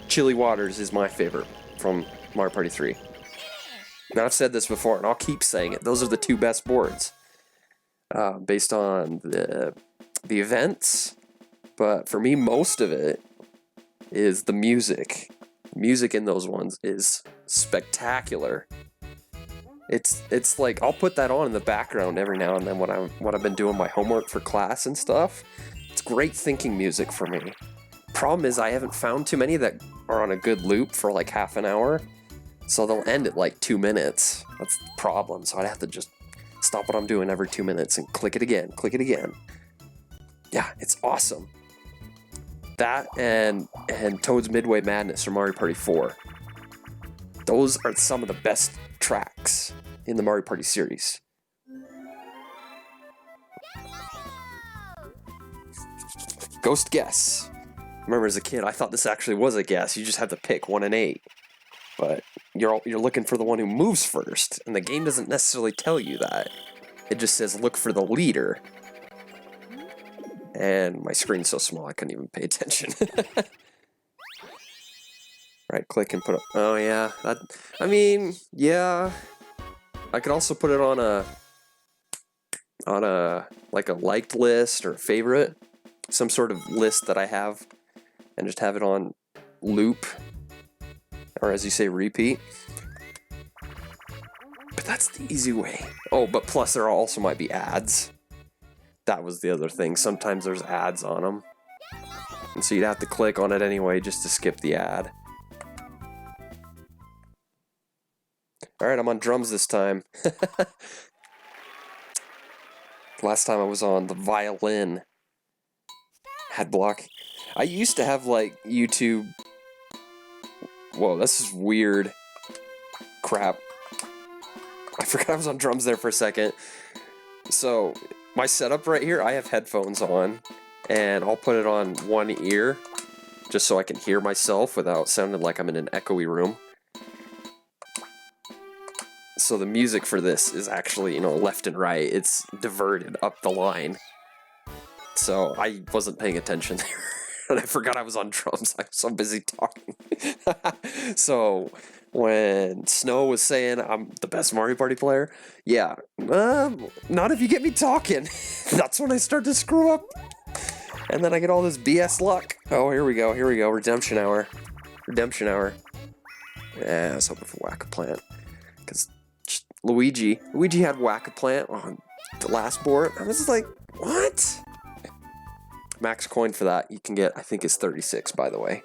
Chili Waters is my favorite from Mario Party 3. Now, I've said this before, and I'll keep saying it. Those are the 2 best boards. Based on the events But for me, most of it is the music. Music in those ones is spectacular. It's like I'll put that on in the background every now and then when I've been doing my homework for class and stuff. It's great thinking music for me. Problem is I haven't found too many that are on a good loop for like half an hour. So they'll end at like 2 minutes. That's the problem. So I'd have to just stop what I'm doing every 2 minutes and click it again, click it again. Yeah, it's awesome. That and Toad's Midway Madness from Mario Party 4. Those are some of the best tracks in the Mario Party series. Ghost guess. Remember as a kid, I thought this actually was a guess. You just had to pick 1 and 8. But you're looking for the one who moves first, and the game doesn't necessarily tell you that. It just says look for the leader. And my screen's so small I couldn't even pay attention. Right click and put up. Oh yeah, yeah. I could also put it on a like a liked list or a favorite, some sort of list that I have, and just have it on loop, or as you say, repeat. But that's the easy way. Oh, but plus there also might be ads. That was the other thing. Sometimes there's ads on them. And so you'd have to click on it anyway just to skip the ad. Alright, I'm on drums this time. Last time I was on the violin. Head block. I used to have like YouTube. Whoa, this is weird. Crap. I forgot I was on drums there for a second. So, my setup right here, I have headphones on, and I'll put it on one ear, just so I can hear myself without sounding like I'm in an echoey room. So the music for this is actually, left and right. It's diverted up the line. So I wasn't paying attention there, and I forgot I was on drums. I was so busy talking. So when Snow was saying I'm the best Mario Party player, yeah, not if you get me talking. That's when I start to screw up. And then I get all this BS luck. Oh, here we go, Redemption Hour. Yeah, I was hoping for Whack-A-Plant. Because Luigi had Whack-A-Plant on the last board. I was just like, what? Max coin for that you can get, I think, is 36, by the way.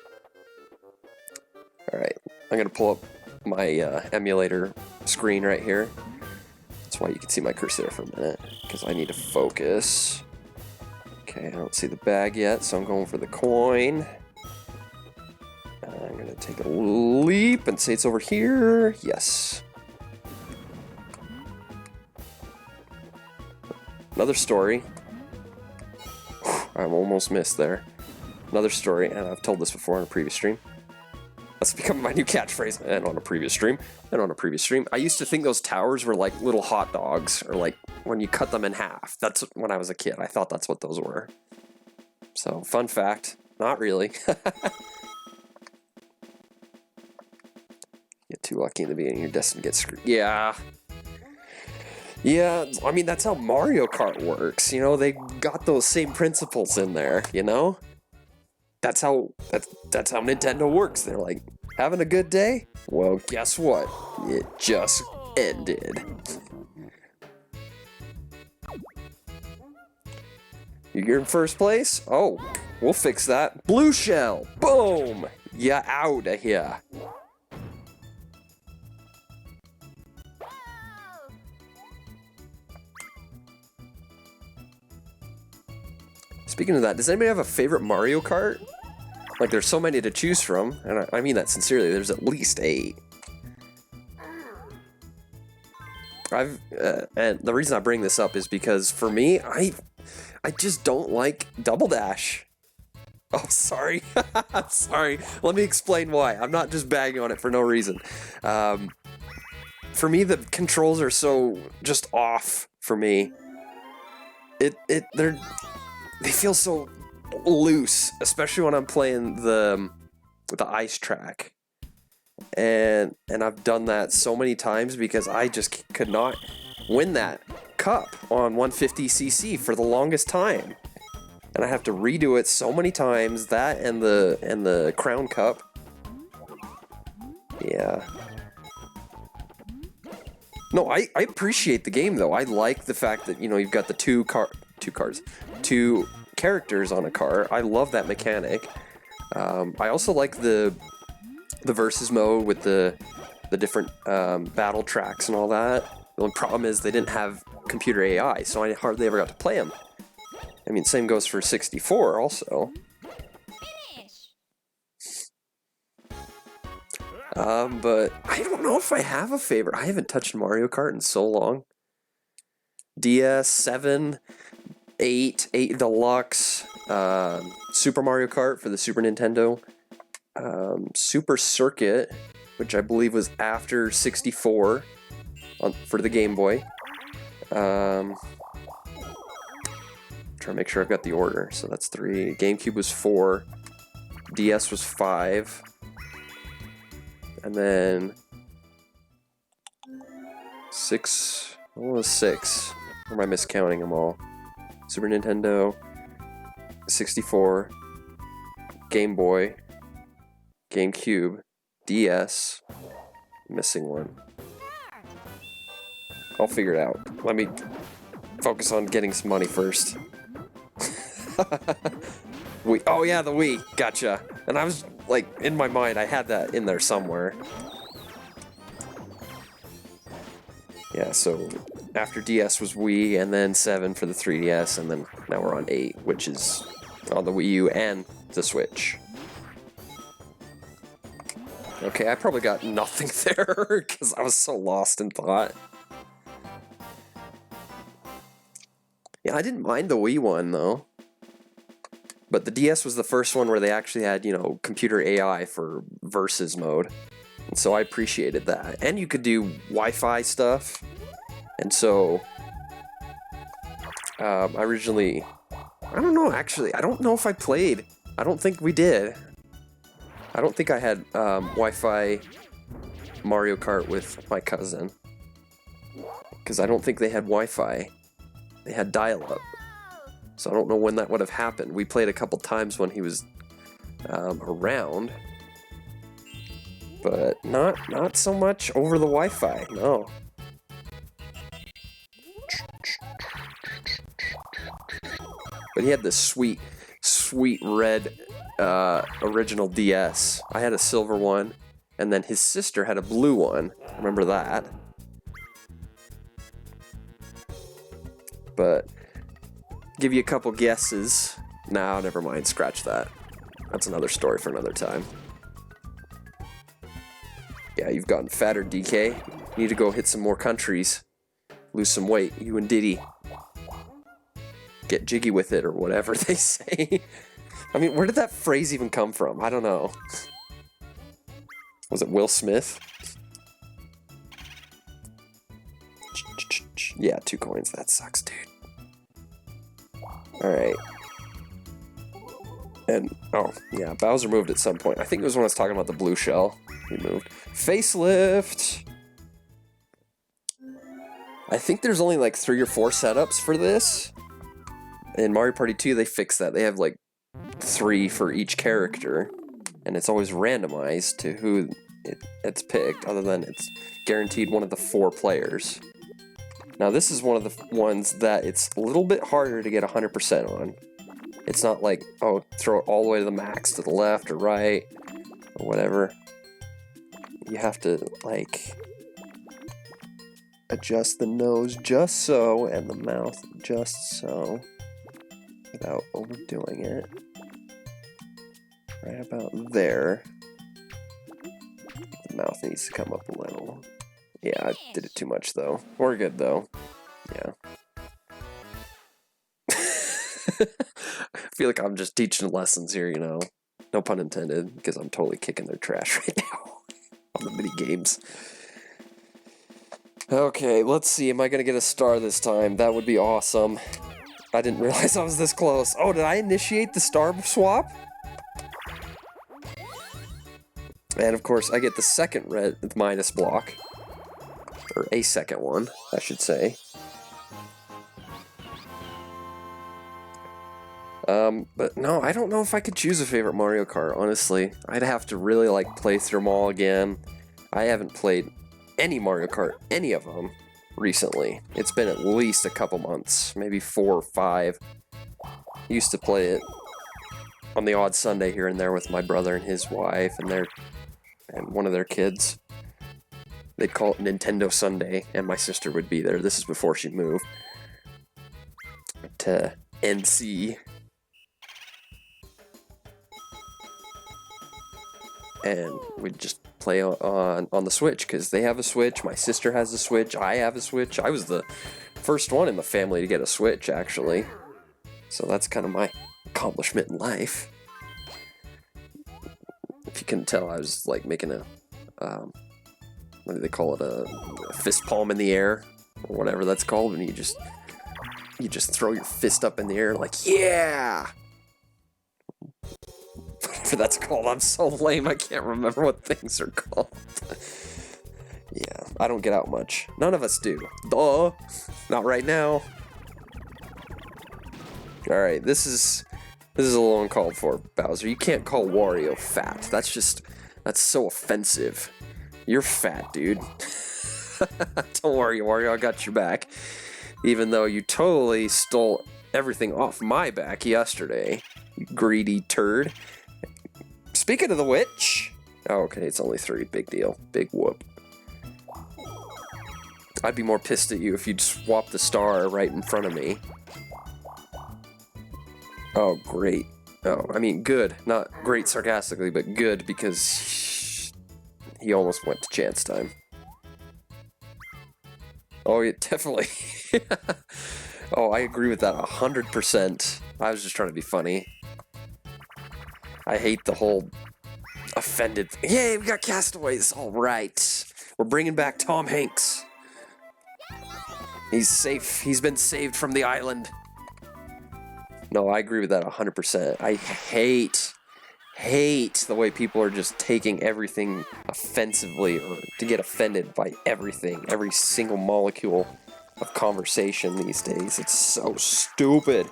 Alright, I'm going to pull up my emulator screen right here. That's why you can see my cursor there for a minute, because I need to focus. Okay, I don't see the bag yet, so I'm going for the coin. I'm going to take a leap and say it's over here. Yes. Another story. I'm almost missed there. Another story, and I've told this before on a previous stream. That's become my new catchphrase. And on a previous stream. I used to think those towers were like little hot dogs, or like when you cut them in half. That's when I was a kid. I thought that's what those were. So, fun fact, not really. Get too lucky in the beginning, you're destined to get screwed. Yeah, I mean, that's how Mario Kart works, they got those same principles in there, That's how Nintendo works. They're like, having a good day? Well, guess what? It just ended. You're in first place? Oh, we'll fix that. Blue shell! Boom! Ya out of here. Speaking of that, does anybody have a favorite Mario Kart? Like, there's so many to choose from, and I mean that sincerely. There's at least 8. And the reason I bring this up is because for me, I just don't like Double Dash. Oh, sorry. Sorry. Let me explain why. I'm not just bagging on it for no reason. For me, the controls are so just off for me. They feel so loose, especially when I'm playing the ice track. And I've done that so many times because I just could not win that cup on 150cc for the longest time. And I have to redo it so many times. That and the Crown Cup. Yeah. No, I appreciate the game though. I like the fact that, you know, you've got the two characters on a car. I love that mechanic. I also like the versus mode with the different battle tracks and all that. The only problem is they didn't have computer AI, so I hardly ever got to play them. I mean, same goes for 64 also. But I don't know if I have a favorite. I haven't touched Mario Kart in so long. DS, 7, 8 Deluxe, Super Mario Kart for the Super Nintendo, Super Circuit, which I believe was after 64 for the Game Boy. Trying to make sure I've got the order. So that's 3. GameCube was 4. DS was 5. And then 6. What was 6? Or am I miscounting them all? Super Nintendo, 64, Game Boy, GameCube, DS, missing one. I'll figure it out. Let me focus on getting some money first. Oh yeah, the Wii. Gotcha. And I was like, in my mind, I had that in there somewhere. Yeah, so after DS was Wii, and then 7 for the 3DS, and then now we're on 8, which is on the Wii U and the Switch. Okay, I probably got nothing there, because I was so lost in thought. Yeah, I didn't mind the Wii one, though. But the DS was the first one where they actually had, you know, computer AI for versus mode. And so I appreciated that. And you could do Wi-Fi stuff. And so, originally, I don't know, actually. I don't know if I played. I don't think we did. I don't think I had Wi-Fi Mario Kart with my cousin. Because I don't think they had Wi-Fi. They had dial-up. So I don't know when that would have happened. We played a couple times when he was around. But not so much over the Wi-Fi, no. But he had this sweet red original DS. I had a silver one, and then his sister had a blue one. Remember that? But give you a couple guesses. No, never mind. Scratch that. That's another story for another time. Yeah, you've gotten fatter, DK. You need to go hit some more countries. Lose some weight, you and Diddy. Get jiggy with it, or whatever they say. I mean, where did that phrase even come from? I don't know. Was it Will Smith? Yeah, 2 coins. That sucks, dude. Alright. And, oh, yeah, Bowser moved at some point. I think it was when I was talking about the blue shell. He moved. Facelift! I think there's only like 3 or 4 setups for this. In Mario Party 2, they fixed that. They have like 3 for each character. And it's always randomized to who it's picked, other than it's guaranteed one of the 4 players. Now this is one of the ones that it's a little bit harder to get 100% on. It's not like, oh, throw it all the way to the max to the left or right or whatever. You have to, like, adjust the nose just so and the mouth just so without overdoing it. Right about there. The mouth needs to come up a little. Yeah, I did it too much though. We're good though. Yeah. I feel like I'm just teaching lessons here, you know. No pun intended, because I'm totally kicking their trash right now on the mini games. Okay, let's see. Am I gonna get a star this time? That would be awesome. I didn't realize I was this close. Oh, did I initiate the star swap? And of course, I get the second red minus block. Or a second one, I should say. But no, I don't know if I could choose a favorite Mario Kart, honestly. I'd have to really, like, play through them all again. I haven't played any Mario Kart, any of them, recently. It's been at least a couple months, maybe 4 or 5. Used to play it on the odd Sunday here and there with my brother and his wife and one of their kids. They'd call it Nintendo Sunday, and my sister would be there. This is before she moved to NC. And we'd just play on the Switch, because they have a Switch, my sister has a Switch, I have a Switch. I was the first one in the family to get a Switch, actually. So that's kind of my accomplishment in life. If you couldn't tell, I was like making a, what do they call it, a fist palm in the air, or whatever that's called, when you just throw your fist up in the air like, yeah! Whatever that's called, I'm so lame, I can't remember what things are called. Yeah, I don't get out much. None of us do. Duh! Not right now. Alright, this is a little uncalled for, Bowser. You can't call Wario fat. That's so offensive. You're fat, dude. Don't worry, Wario, I got your back. Even though you totally stole everything off my back yesterday, you greedy turd. Speaking of the which... Oh, okay, it's only 3. Big deal. Big whoop. I'd be more pissed at you if you'd swap the star right in front of me. Oh, great. Oh, I mean, good. Not great sarcastically, but good, because he almost went to chance time. Oh, yeah, definitely. Oh, I agree with that 100%. I was just trying to be funny. I hate the whole offended... Yay, we got castaways! All right. We're bringing back Tom Hanks. He's safe. He's been saved from the island. No, I agree with that 100%. I hate the way people are just taking everything offensively, or to get offended by everything, every single molecule of conversation these days. It's so stupid.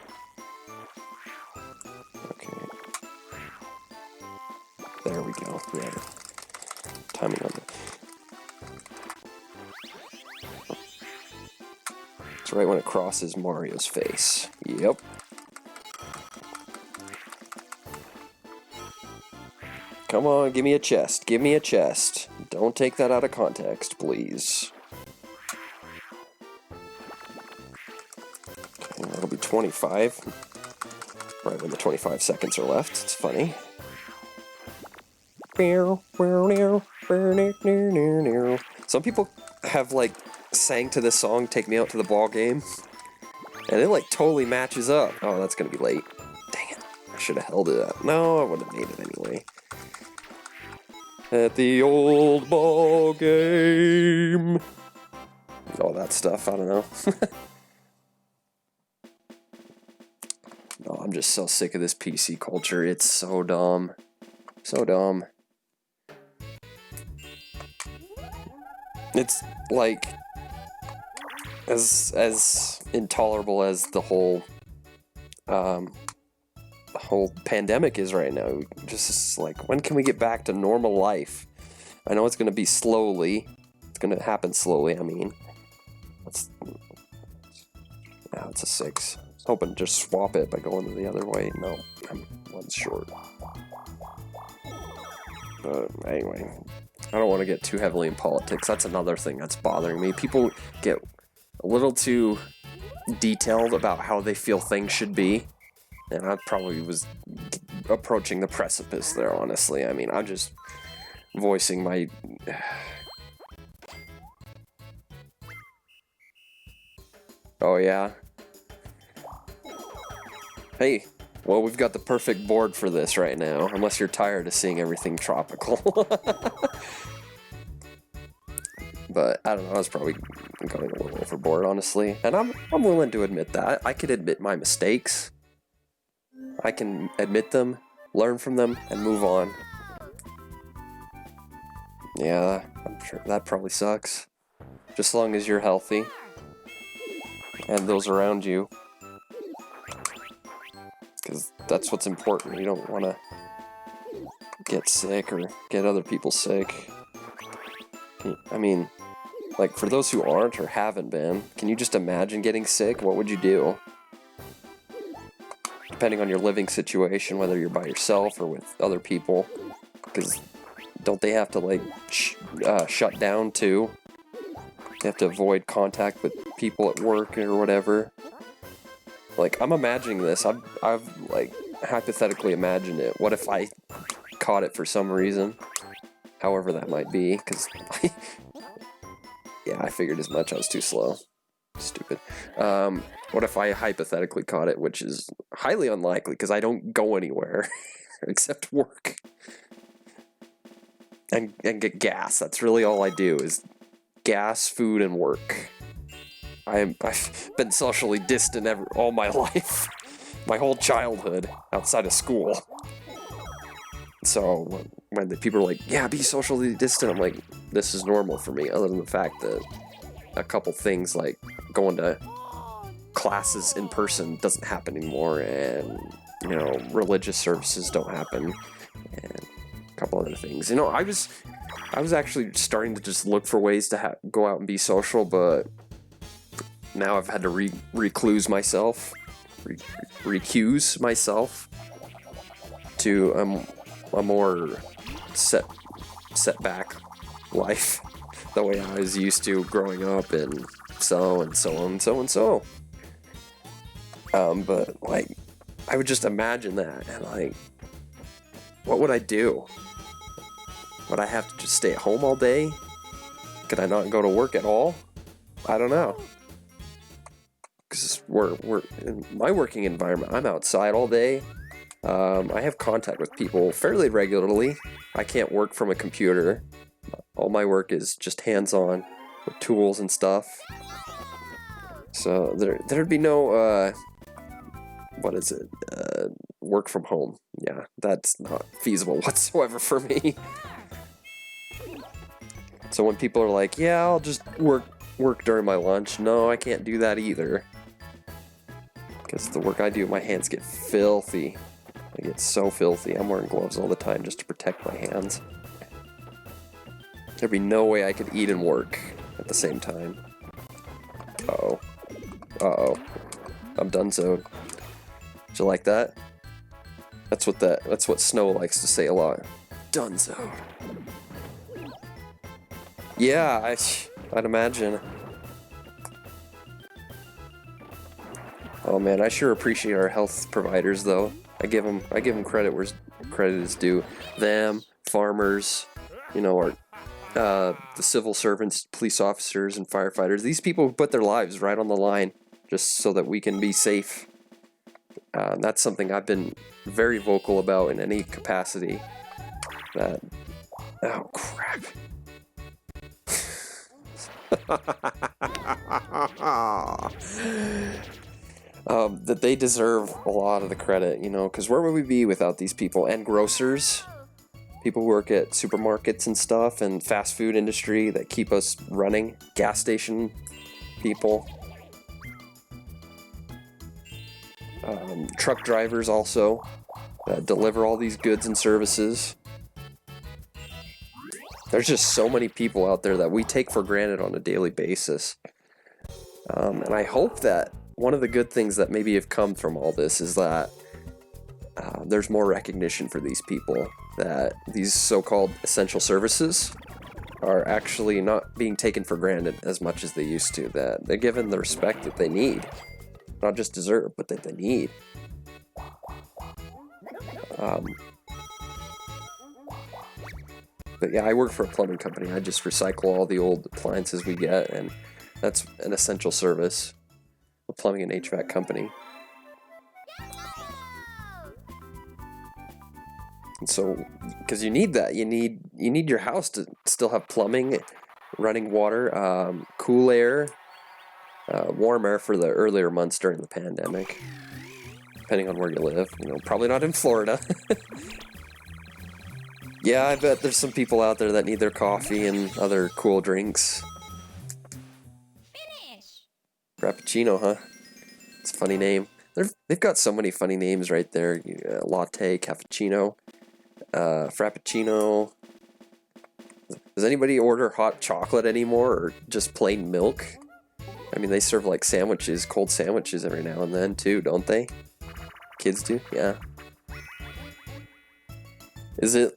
Okay. There we go. Yeah. Timing on it. It's right when it crosses Mario's face. Yep. Come on, give me a chest. Give me a chest. Don't take that out of context, please. Okay, that'll be 25. Right when the 25 seconds are left. It's funny. Some people have, like, sang to this song, Take Me Out to the Ball Game. And it, like, totally matches up. Oh, that's gonna be late. Dang it. I should have held it up. No, I would have made it anyway. At the old ball game. All that stuff, I don't know. No, I'm just so sick of this PC culture. It's so dumb. So dumb. It's like as intolerable as the whole pandemic is right now. Just like, when can we get back to normal life? I know it's going to be slowly. It's going to happen slowly, I mean. It's a 6. I was hoping to just swap it by going the other way. No, I'm 1 short. But anyway, I don't want to get too heavily in politics. That's another thing that's bothering me. People get a little too detailed about how they feel things should be. And I probably was approaching the precipice there, honestly. I mean, I'm just voicing my... Oh, yeah? Hey, well, we've got the perfect board for this right now, unless you're tired of seeing everything tropical. But, I don't know, I was probably going a little overboard, honestly. And I'm willing to admit that. I could admit my mistakes. I can admit them, learn from them, and move on. Yeah, I'm sure that probably sucks. Just as long as you're healthy. And those around you. because that's what's important. You don't want to get sick or get other people sick. I mean, like, for those who aren't or haven't been, can you just imagine getting sick? What would you do? Depending on your living situation, whether you're by yourself or with other people, because don't they have to, like, shut down too? They have to avoid contact with people at work or whatever. Like, I'm imagining this. I've like, hypothetically imagined it. What if I caught it for some reason? However that might be, because yeah, I figured as much. I was too slow. Stupid. What if I hypothetically caught it, which is highly unlikely, because I don't go anywhere except work and get gas. That's really all I do is gas, food, and work. I've been socially distant all my life, my whole childhood, outside of school. So when the people are like, yeah, be socially distant, I'm like, this is normal for me, other than the fact that a couple things like going to classes in person doesn't happen anymore, and, you know, religious services don't happen, and a couple other things. You know, I was actually starting to just look for ways to go out and be social, but now I've had to recuse myself to a more set back life, the way I was used to growing up, and so on. But like, I would just imagine that, and like, what would I do? Would I have to just stay at home all day? Could I not go to work at all? I don't know. Because we're in my working environment, I'm outside all day. I have contact with people fairly regularly. I can't work from a computer. All my work is just hands-on with tools and stuff. So there'd be no work from home. Yeah, that's not feasible whatsoever for me. So when people are like, yeah, I'll just work during my lunch, no, I can't do that either. Because the work I do, my hands get filthy. They get so filthy. I'm wearing gloves all the time just to protect my hands. There'd be no way I could eat and work at the same time. Uh-oh. Uh-oh. I'm donezoed. Did you like that? That's what Snow likes to say a lot. Donezoed. Yeah, I'd imagine. Oh man, I sure appreciate our health providers though. I give them credit where credit is due. Them, farmers, you know, our the civil servants, police officers, and firefighters. These people put their lives right on the line just so that we can be safe. That's something I've been very vocal about in any capacity. Oh crap. That they deserve a lot of the credit, you know, because where would we be without these people? And grocers, people who work at supermarkets and stuff, and fast food industry that keep us running, gas station people, truck drivers also that deliver all these goods and services. There's just so many people out there that we take for granted on a daily basis. And I hope that one of the good things that maybe have come from all this is that there's more recognition for these people, that these so-called essential services are actually not being taken for granted as much as they used to, that they're given the respect that they need, not just deserve, but that they need. But yeah, I work for a plumbing company. I just recycle all the old appliances we get, and that's an essential service. A plumbing and HVAC company. And so, because you need that, you need your house to still have plumbing, running water, cool air, warm air for the earlier months during the pandemic, depending on where you live. You know, probably not in Florida. Yeah, I bet there's some people out there that need their coffee and other cool drinks. Finish. Frappuccino, huh? It's a funny name. They've got so many funny names right there. Latte, cappuccino, frappuccino. Does anybody order hot chocolate anymore, or just plain milk? I mean, they serve like sandwiches, cold sandwiches every now and then too, don't they? Kids do, yeah. Is it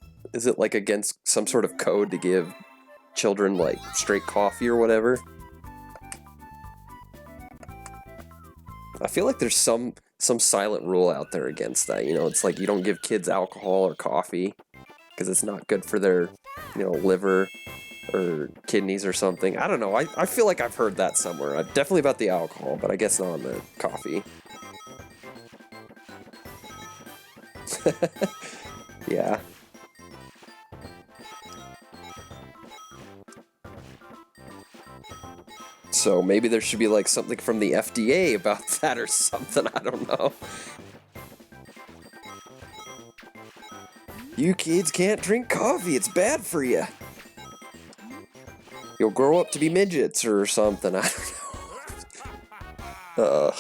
like against some sort of code to give children like straight coffee or whatever? I feel like there's some silent rule out there against that. You know, it's like you don't give kids alcohol or coffee because it's not good for their, you know, liver or kidneys or something. I don't know. I feel like I've heard that somewhere. Definitely about the alcohol, but I guess not on the coffee. Yeah. So maybe there should be like something from the FDA about that or something. I don't know. You kids can't drink coffee. It's bad for you. You'll grow up to be midgets or something. I don't know.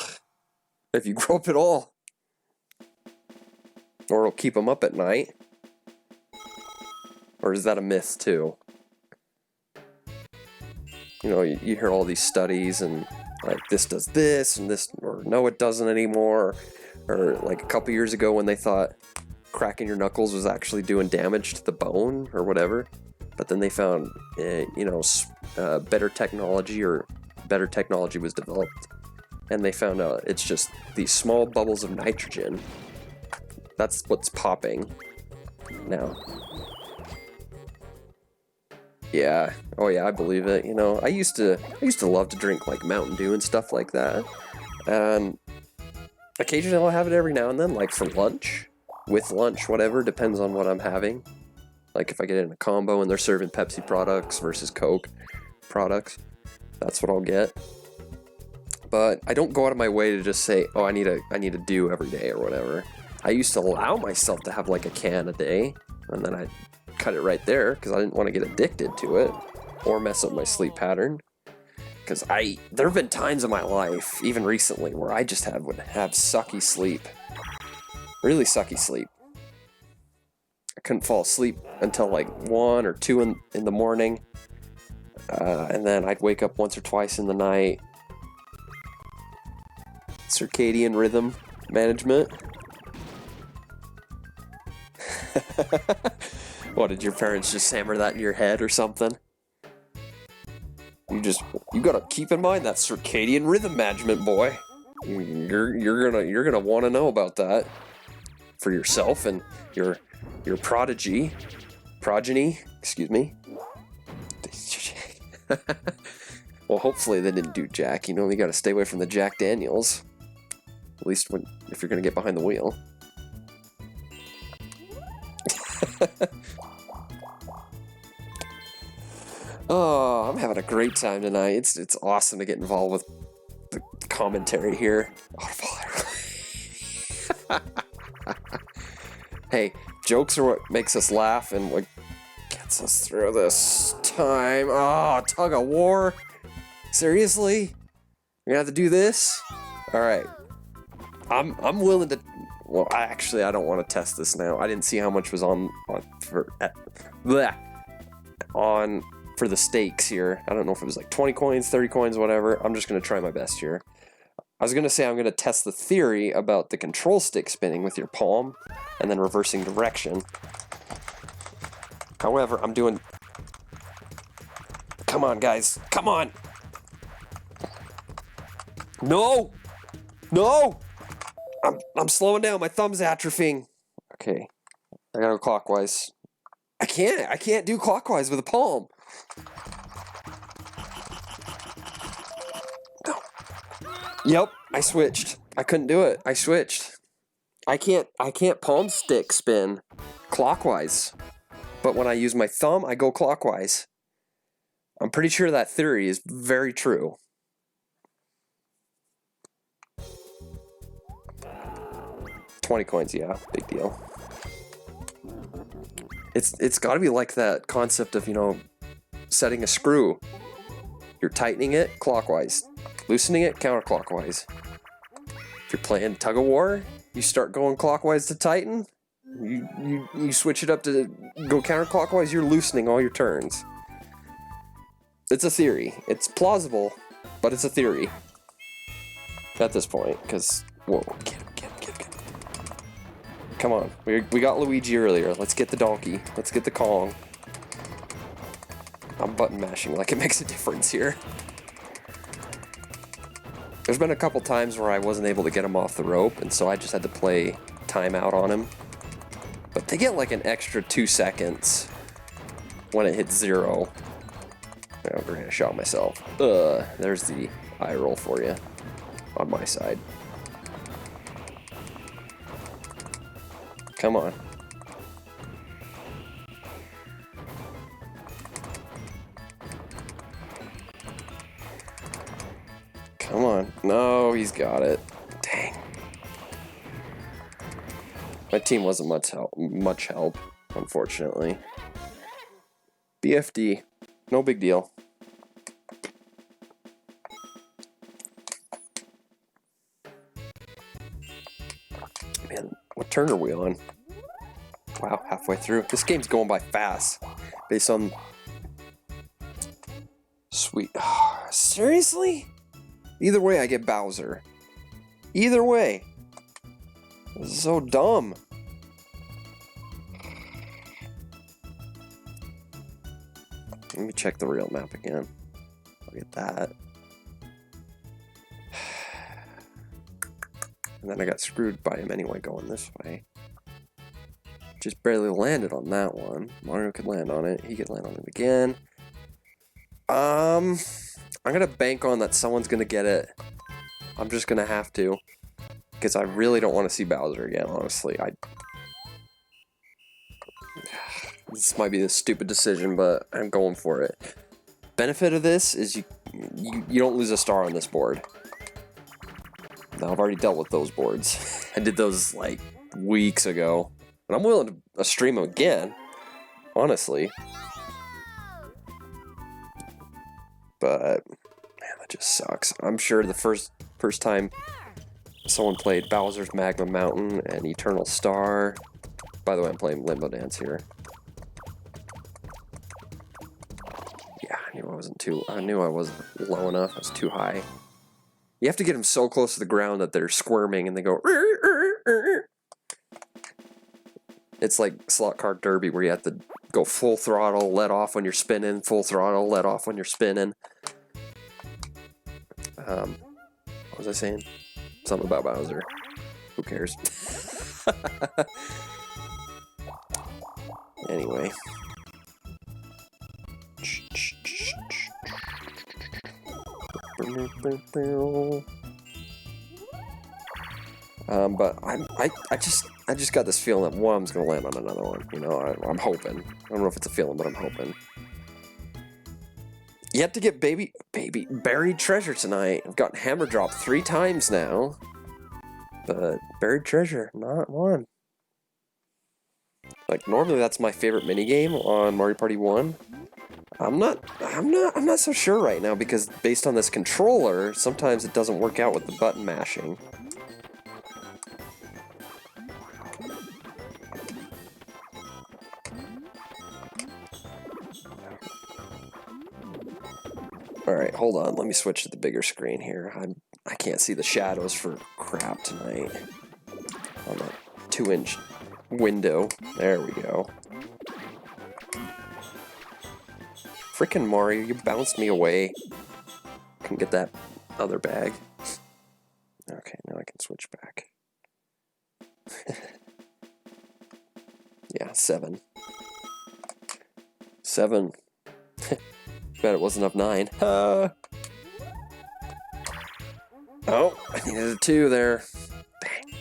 If you grow up at all. Or it'll keep them up at night. Or is that a myth too? You know, you hear all these studies and like this does this and this, or no it doesn't anymore. Or like a couple years ago when they thought cracking your knuckles was actually doing damage to the bone or whatever. But then they found, better technology was developed. And they found out it's just these small bubbles of nitrogen. That's what's popping now. Yeah. Oh yeah, I believe it. You know, I used to love to drink like Mountain Dew and stuff like that. And occasionally I'll have it every now and then, like for lunch, with lunch, whatever, depends on what I'm having. Like if I get in a combo and they're serving Pepsi products versus Coke products, that's what I'll get. But I don't go out of my way to just say, oh, I need a Dew every day or whatever. I used to allow myself to have like a can a day, and then I'd cut it right there because I didn't want to get addicted to it or mess up my sleep pattern. Because there have been times in my life, even recently, where I just would have sucky sleep, really sucky sleep. I couldn't fall asleep until like 1 or 2 in the morning, and then I'd wake up once or twice in the night. Circadian rhythm management. What, did your parents just hammer that in your head or something? You gotta keep in mind that circadian rhythm management, boy. You're gonna want to know about that for yourself and your progeny. Excuse me. Well, hopefully they didn't do Jack. You know, you gotta stay away from the Jack Daniels. At least if you're gonna get behind the wheel. Oh, I'm having a great time tonight. It's awesome to get involved with the commentary here. Hey, jokes are what makes us laugh and what gets us through this time. Oh, tug of war? Seriously? You're gonna have to do this? Alright. I'm willing to... Well, I don't want to test this now. I didn't see how much was for the stakes here. I don't know if it was like 20 coins, 30 coins, whatever. I'm just going to try my best here. I was going to say I'm going to test the theory about the control stick spinning with your palm and then reversing direction. However, I'm doing... Come on, guys. Come on! No! No! I'm slowing down. My thumb's atrophying. Okay. I gotta go clockwise. I can't do clockwise with a palm. No. Yep, I switched. I couldn't do it. I switched. I can't palm stick spin clockwise. But when I use my thumb, I go clockwise. I'm pretty sure that theory is very true. $20 coins, yeah, big deal. It's got to be like that concept of, setting a screw. You're tightening it clockwise, loosening it counterclockwise. If you're playing tug of war, you start going clockwise to tighten. You switch it up to go counterclockwise. You're loosening all your turns. It's a theory. It's plausible, but it's a theory at this point. Because whoa, get him. Come on, we got Luigi earlier. Let's get the donkey. Let's get the Kong. I'm button mashing like it makes a difference here. There's been a couple times where I wasn't able to get him off the rope, and so I just had to play timeout on him. But they get like an extra 2 seconds when it hits 0. Oh, great, I shot myself. There's the eye roll for you on my side. Come on. Come on. No, he's got it. Dang. My team wasn't much help, unfortunately. BFD. No big deal. Man, what turn are we on? Wow, halfway through. This game's going by fast. Based on... Sweet. Seriously? Either way, I get Bowser. Either way. This is so dumb. Let me check the real map again. I'll get that. And then I got screwed by him anyway going this way. Just barely landed on that one. Mario could land on it. He could land on it again. I'm gonna bank on that someone's gonna get it. I'm just gonna have to. Because I really don't want to see Bowser again, honestly. This might be a stupid decision, but I'm going for it. Benefit of this is you don't lose a star on this board. Now, I've already dealt with those boards. I did those like weeks ago. And I'm willing to stream them again, honestly. But, man, that just sucks. I'm sure the first time someone played Bowser's Magma Mountain and Eternal Star. By the way, I'm playing Limbo Dance here. Yeah, I knew I wasn't low enough. I was too high. You have to get them so close to the ground that they're squirming and they go... It's like Slot Car Derby where you have to go full throttle, let off when you're spinning, full throttle, let off when you're spinning. What was I saying? Something about Bowser. Who cares? Anyway. But I just got this feeling that one's gonna land on another one. You know, I'm hoping. I don't know if it's a feeling, but I'm hoping. You have to get baby buried treasure tonight. I've gotten hammer drop 3 times now, but buried treasure, not one. Like normally that's my favorite minigame on Mario Party 1. I'm not so sure right now because based on this controller, sometimes it doesn't work out with the button mashing. Alright, hold on. Let me switch to the bigger screen here. I can't see the shadows for crap tonight. On that 2-inch window. There we go. Frickin' Mario, you bounced me away. Can get that other bag. Okay, now I can switch back. Yeah, 7. 7. Bet it wasn't up 9. Oh, I needed a 2 there. Dang.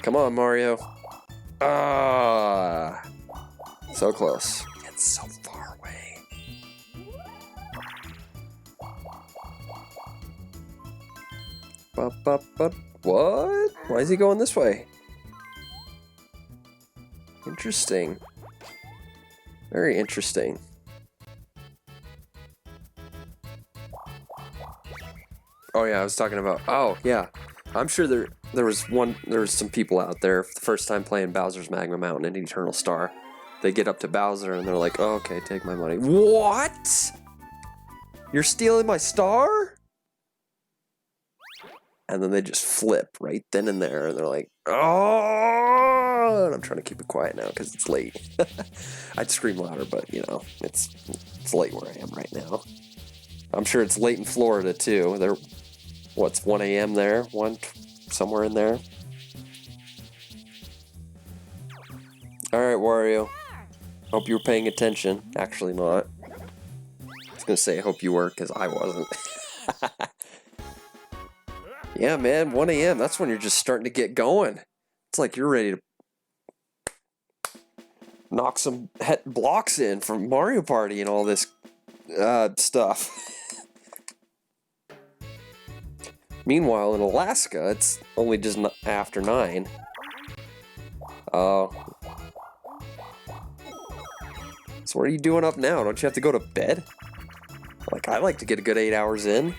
Come on, Mario. Ah, so close. It's so far away. What? Why is he going this way? Interesting. Very interesting. Oh yeah, I was talking about, oh yeah, I'm sure there was some people out there the first time playing Bowser's Magma Mountain and Eternal Star. They get up to Bowser and they're like, oh, okay, take my money. What? You're stealing my star? And then they just flip right then and there, and they're like, oh! And I'm trying to keep it quiet now because it's late. I'd scream louder, but you know, it's late where I am right now. I'm sure it's late in Florida too. What's 1 a.m. there? Somewhere in there. All right, Wario. Hope you were paying attention. Actually, not. I was gonna say I hope you were because I wasn't. Yeah, man, 1 a.m. That's when you're just starting to get going. It's like you're ready to knock some blocks in from Mario Party and all this stuff. Meanwhile, in Alaska, it's only just after 9. Oh. So what are you doing up now? Don't you have to go to bed? Like, I like to get a good 8 hours in.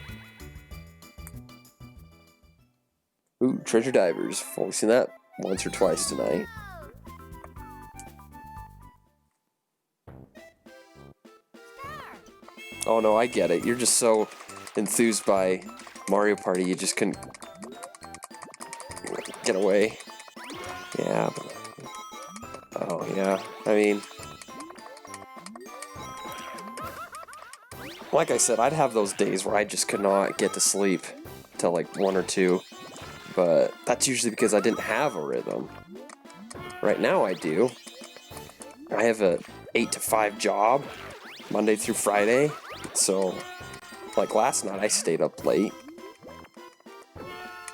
Ooh, Treasure Divers. I've only seen that once or twice tonight. Oh no, I get it. You're just so enthused by Mario Party, you just couldn't get away. Yeah. Oh yeah. I mean, like I said, I'd have those days where I just could not get to sleep till like 1 or 2. But that's usually because I didn't have a rhythm. Right now I do. I have a 8 to 5 job, Monday through Friday. So, like last night I stayed up late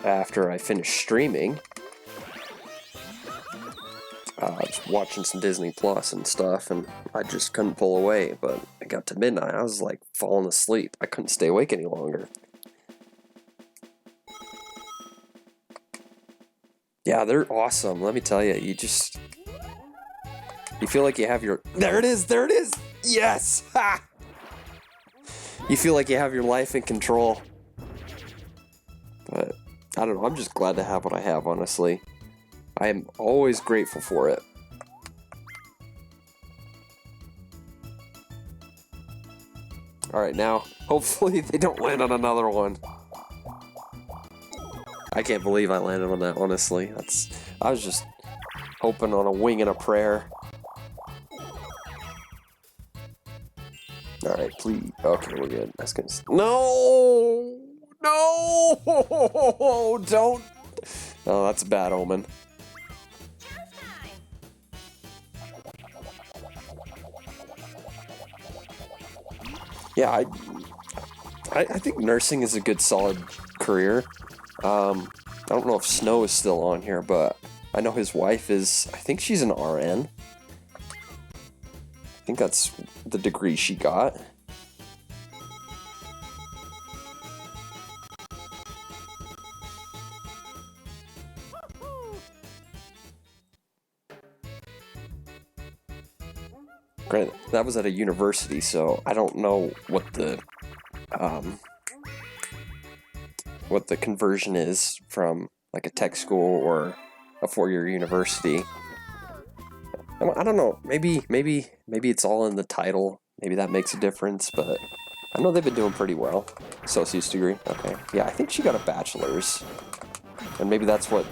after I finished streaming. I was watching some Disney Plus and stuff, and I just couldn't pull away. But it got to midnight, I was like falling asleep. I couldn't stay awake any longer. Yeah, they're awesome. Let me tell you, you feel like you have your... There it is! There it is! Yes! Ha! You feel like you have your life in control. But, I don't know, I'm just glad to have what I have, honestly. I am always grateful for it. Alright, now, hopefully they don't land on another one. I can't believe I landed on that, honestly. I was just hoping on a wing and a prayer. Alright, please. Okay, we're good. That's gonna... No! No! Don't! Oh, that's a bad omen. Yeah, I think nursing is a good, solid career. I don't know if Snow is still on here, but I know his wife is, I think she's an RN. I think that's the degree she got. Granted, that was at a university, so I don't know what the conversion is from like a tech school or a 4-year university. I don't know. Maybe it's all in the title. Maybe that makes a difference, but I know they've been doing pretty well. Associate's degree. Okay. Yeah, I think she got a bachelor's. And maybe that's what...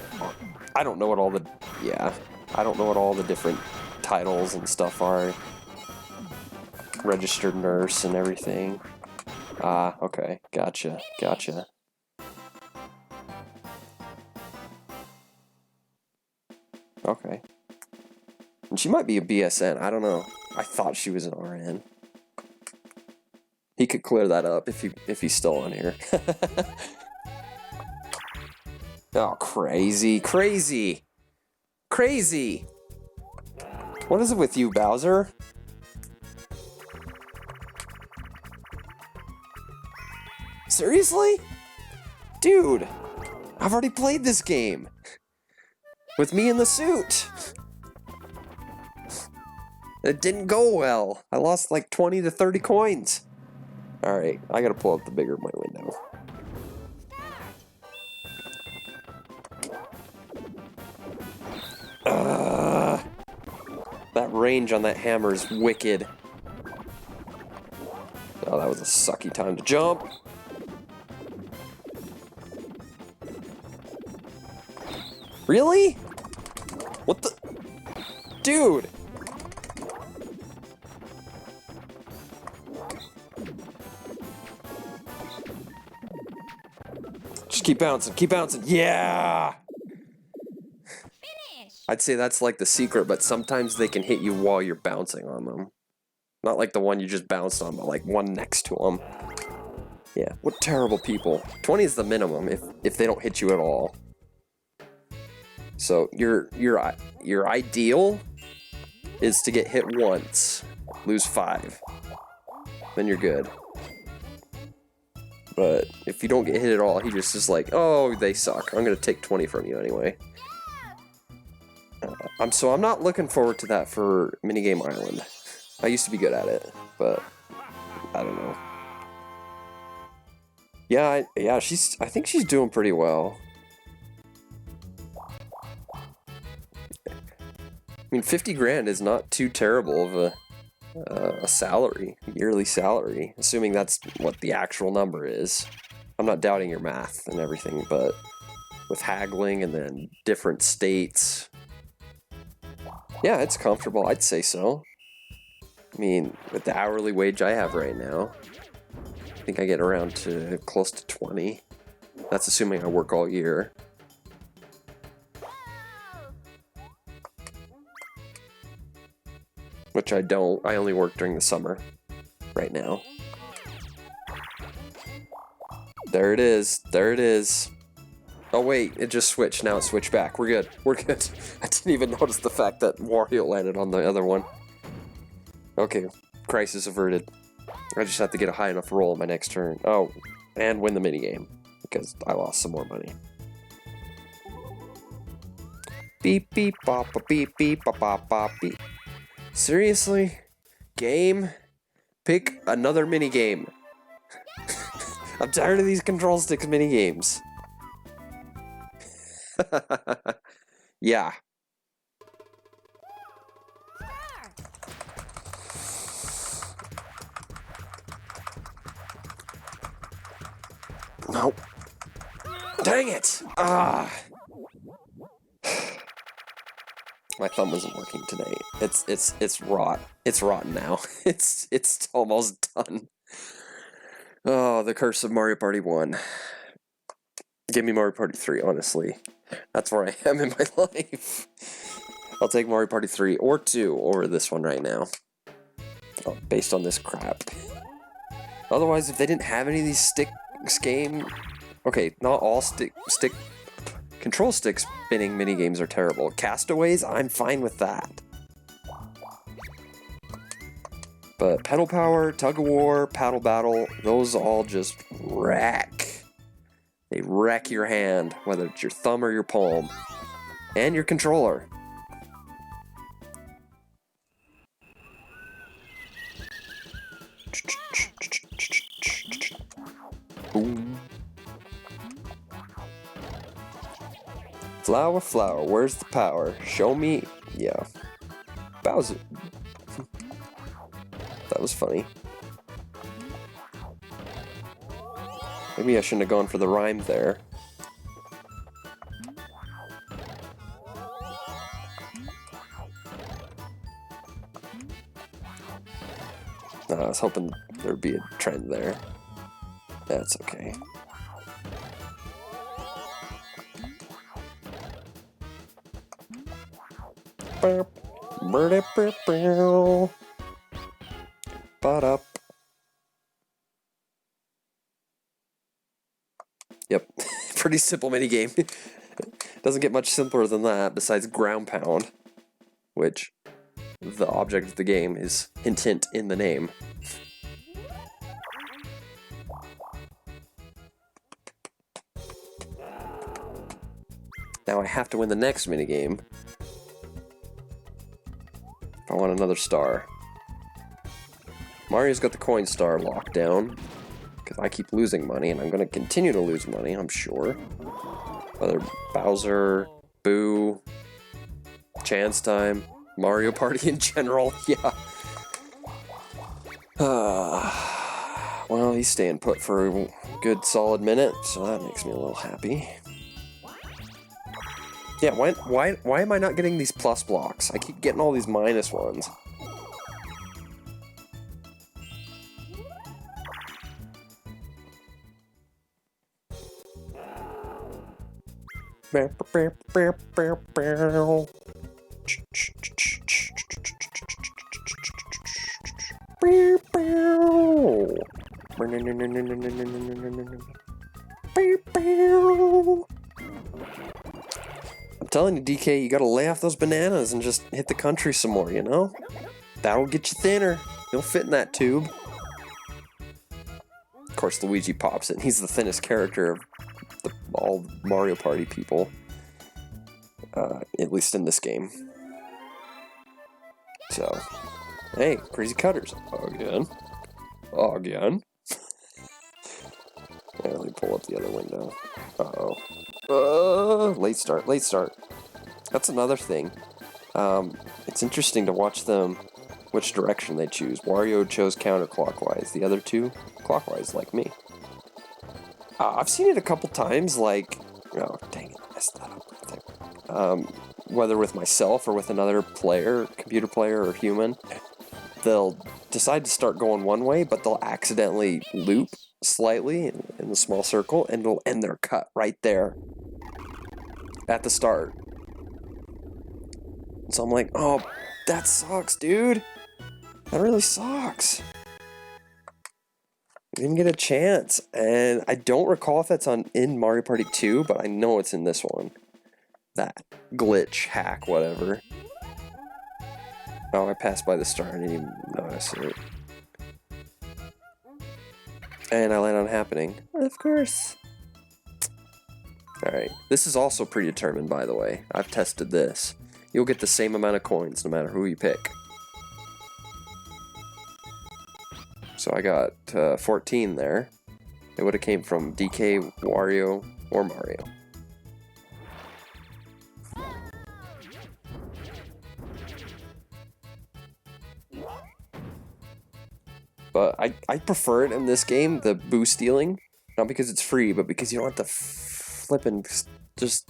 I don't know what all the... Yeah. I don't know what all the different titles and stuff are. Registered nurse and everything. Ah, okay. Gotcha. Okay. And she might be a BSN. I don't know. I thought she was an RN. He could clear that up if he's still on here. Oh, crazy. What is it with you, Bowser? Seriously? Dude, I've already played this game. With me in the suit. It didn't go well. I lost like 20 to 30 coins. Alright, I gotta pull up the bigger my window. range on that hammer is wicked. Oh, that was a sucky time to jump. Really? What the? Dude! Just keep bouncing, keep bouncing. Yeah! I'd say that's like the secret, but sometimes they can hit you while you're bouncing on them. Not like the one you just bounced on, but like one next to them. Yeah, what terrible people. 20 is the minimum if they don't hit you at all. So your ideal is to get hit once, lose 5. Then you're good. But if you don't get hit at all, he just is like, oh, they suck. I'm gonna take 20 from you anyway. I'm not looking forward to that for Minigame Island. I used to be good at it, but I don't know. Yeah, I think she's doing pretty well. I mean, 50 grand is not too terrible of a salary, yearly salary, assuming that's what the actual number is. I'm not doubting your math and everything, but with haggling and then different states, yeah, it's comfortable. I'd say so. I mean, with the hourly wage I have right now, I think I get around to close to 20. That's assuming I work all year. Which I don't. I only work during the summer right now. There it is. There it is. Oh wait, it just switched. Now it switched back. We're good. We're good. I didn't even notice the fact that Wario landed on the other one. Okay, crisis averted. I just have to get a high enough roll in my next turn. Oh, and win the minigame, because I lost some more money. Beep beep bop beep beep bop bop bop beep. Seriously? Game? Pick another minigame. I'm tired of these control sticks minigames. Yeah. Nope. Dang it! Ah. My thumb wasn't working today. It's rot. It's rotten now. It's almost done. Oh, the curse of Mario Party 1. Give me Mario Party 3, honestly. That's where I am in my life. I'll take Mario Party 3 or 2 over this one right now. Oh, based on this crap. Otherwise, if they didn't have any of these sticks game... Okay, not all control stick spinning minigames are terrible. Castaways, I'm fine with that. But pedal power, tug of war, paddle battle, those all just wreck. They wreck your hand, whether it's your thumb or your palm. And your controller. Boom. Flower, flower, where's the power? Show me. Yeah. Bowser. That was funny. Maybe I shouldn't have gone for the rhyme there. I was hoping there'd be a trend there. That's okay. Yep, pretty simple minigame. Doesn't get much simpler than that, besides ground pound, which the object of the game is hint in the name. Now I have to win the next minigame if I want another star. Mario's got the coin star locked down, because I keep losing money, and I'm going to continue to lose money, I'm sure. Whether Bowser, Boo, Chance time, Mario Party in general, yeah. Well, he's staying put for a good solid minute, so that makes me a little happy. Yeah, why am I not getting these plus blocks? I keep getting all these minus ones. I'm telling you, DK, you gotta lay off those bananas and just hit the country some more, you know? That'll get you thinner. You'll fit in that tube. Of course, Luigi pops it. He's the thinnest character of all Mario Party people. At least in this game. So, hey, crazy cutters. Again. Again. Yeah, let me pull up the other window. Uh-oh. Late start, late start. That's another thing. It's interesting to watch them, which direction they choose. Wario chose counterclockwise, the other two clockwise, like me. I've seen it a couple times, like, oh, dang it, I messed that up right there. Whether with myself or with another player, computer player or human, they'll decide to start going one way, but they'll accidentally loop slightly in the small circle, and it'll end their cut right there at the start. So I'm like, oh, that sucks, dude. That really sucks. I didn't get a chance, and I don't recall if that's in Mario Party 2, but I know it's in this one. That glitch, hack, whatever. Oh, I passed by the star, I didn't even notice it. And I land on happening. Of course. Alright, this is also predetermined, by the way. I've tested this. You'll get the same amount of coins no matter who you pick. So I got 14 there. It would have came from DK, Wario, or Mario. But I prefer it in this game, the boost stealing. Not because it's free, but because you don't have to flip and just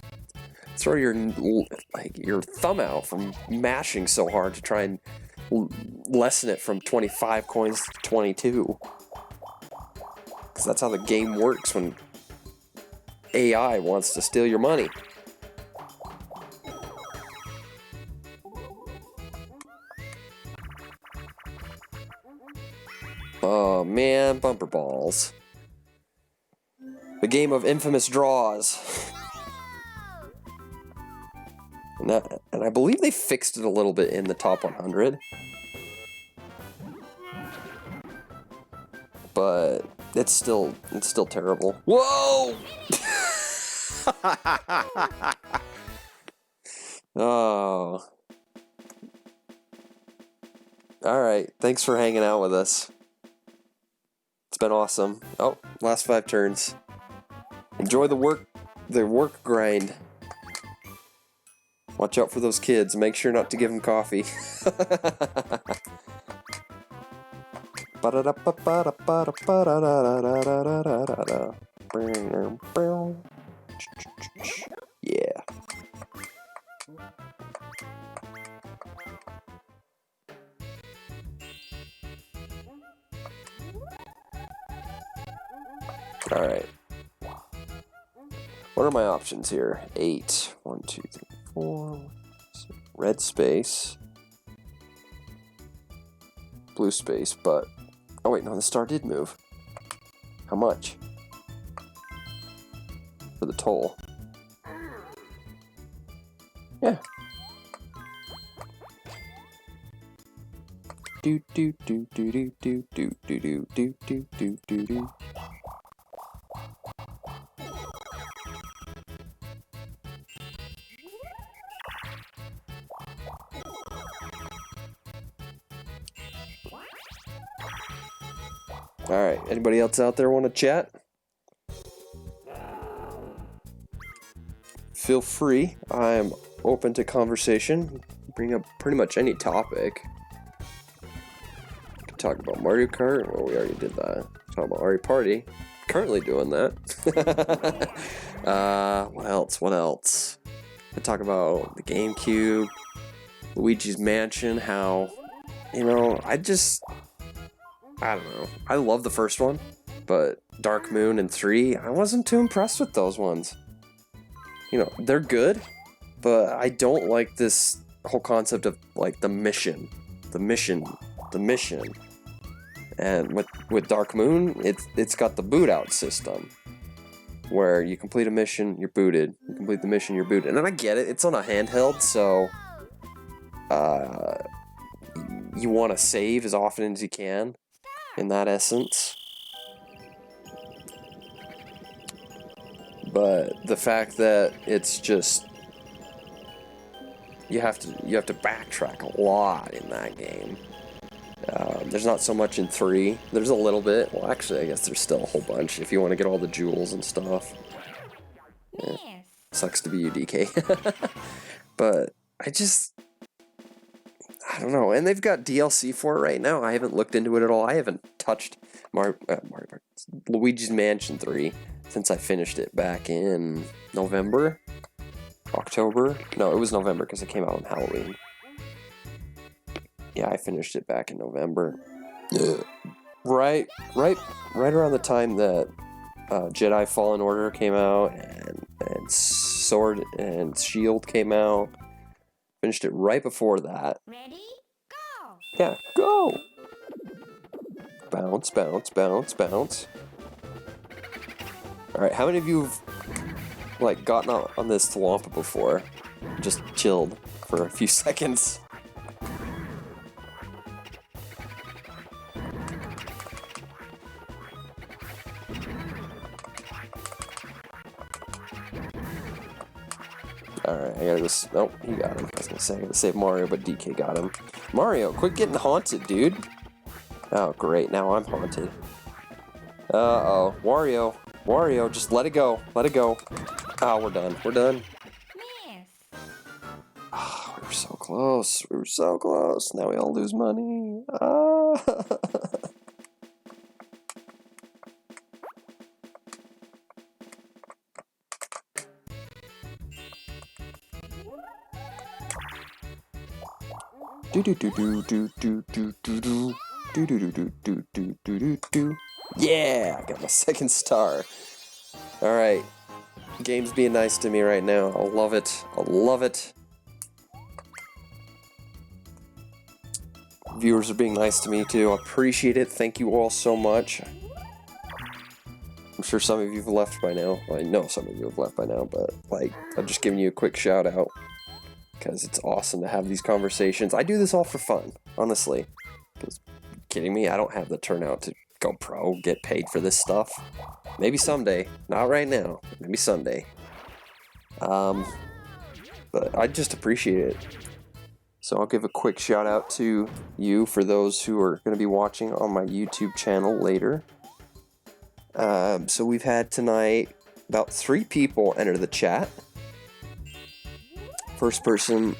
throw your thumb out from mashing so hard to try and lessen it from 25 coins to 22. Because that's how the game works when AI wants to steal your money. Oh man, bumper balls. The game of infamous draws. And I believe they fixed it a little bit in the top 100. But it's still terrible. Whoa! Oh. Alright, thanks for hanging out with us. It's been awesome. Oh, last 5 turns. Enjoy the work grind. Watch out for those kids. Make sure not to give them coffee. Yeah. Alright. What are my options here? 8. 1, 2, 3, 4. Red space. Blue space, but... Oh wait, no, the star did move. How much? For the toll. Yeah. Do do do do do do do do do do do do do do. Alright, anybody else out there want to chat? Feel free. I'm open to conversation. bring up pretty much any topic. Could talk about Mario Kart. Well, we already did that. Talk about Mario Party. Currently doing that. What else? What else? Could talk about the GameCube, Luigi's Mansion. How, you know, I don't know. I love the first one, but Dark Moon and 3, I wasn't too impressed with those ones. You know, they're good, but I don't like this whole concept of like the mission. And with Dark Moon, it's got the boot out system, where you complete a mission, you're booted. You complete the mission, you're booted. And I get it, it's on a handheld, so you want to save as often as you can, in that essence. But the fact that it's just you have to backtrack a lot in that game. There's not so much in 3. There's a little bit. Well, actually, I guess there's still a whole bunch if you want to get all the jewels and stuff. Yeah. Sucks to be you, DK. But I don't know. And they've got DLC for it right now. I haven't looked into it at all. I haven't touched Luigi's Mansion 3 since I finished it back in November. October? No, it was November because it came out on Halloween. Yeah, I finished it back in November. Right around the time that Jedi Fallen Order came out and Sword and Shield came out. Finished it right before that. Ready? Go! Yeah, go! Bounce, bounce, bounce, bounce. Alright, how many of you have like gotten out on this Thwompa before? Just chilled for a few seconds. Alright, I gotta just... Nope, he got him. I was gonna say I gotta save Mario, but DK got him. Mario, quit getting haunted, dude. Oh, great. Now I'm haunted. Uh-oh. Wario, just let it go. Let it go. Oh, we're done. We're done. Miss. Oh, we were so close. We were so close. Now we all lose money. Ah. Yeah, I got my second star. Alright. Game's being nice to me right now. I love it. I love it. Viewers are being nice to me too. I appreciate it. Thank you all so much. I'm sure some of you have left by now. Well, I know some of you have left by now, but like, I'm just giving you a quick shout out. Because it's awesome to have these conversations. I do this all for fun, honestly. Because, kidding me? I don't have the turnout to go pro, get paid for this stuff. Maybe someday. Not right now. Maybe someday. But I just appreciate it. So I'll give a quick shout out to you for those who are going to be watching on my YouTube channel later. So we've had tonight about 3 people enter the chat. First person,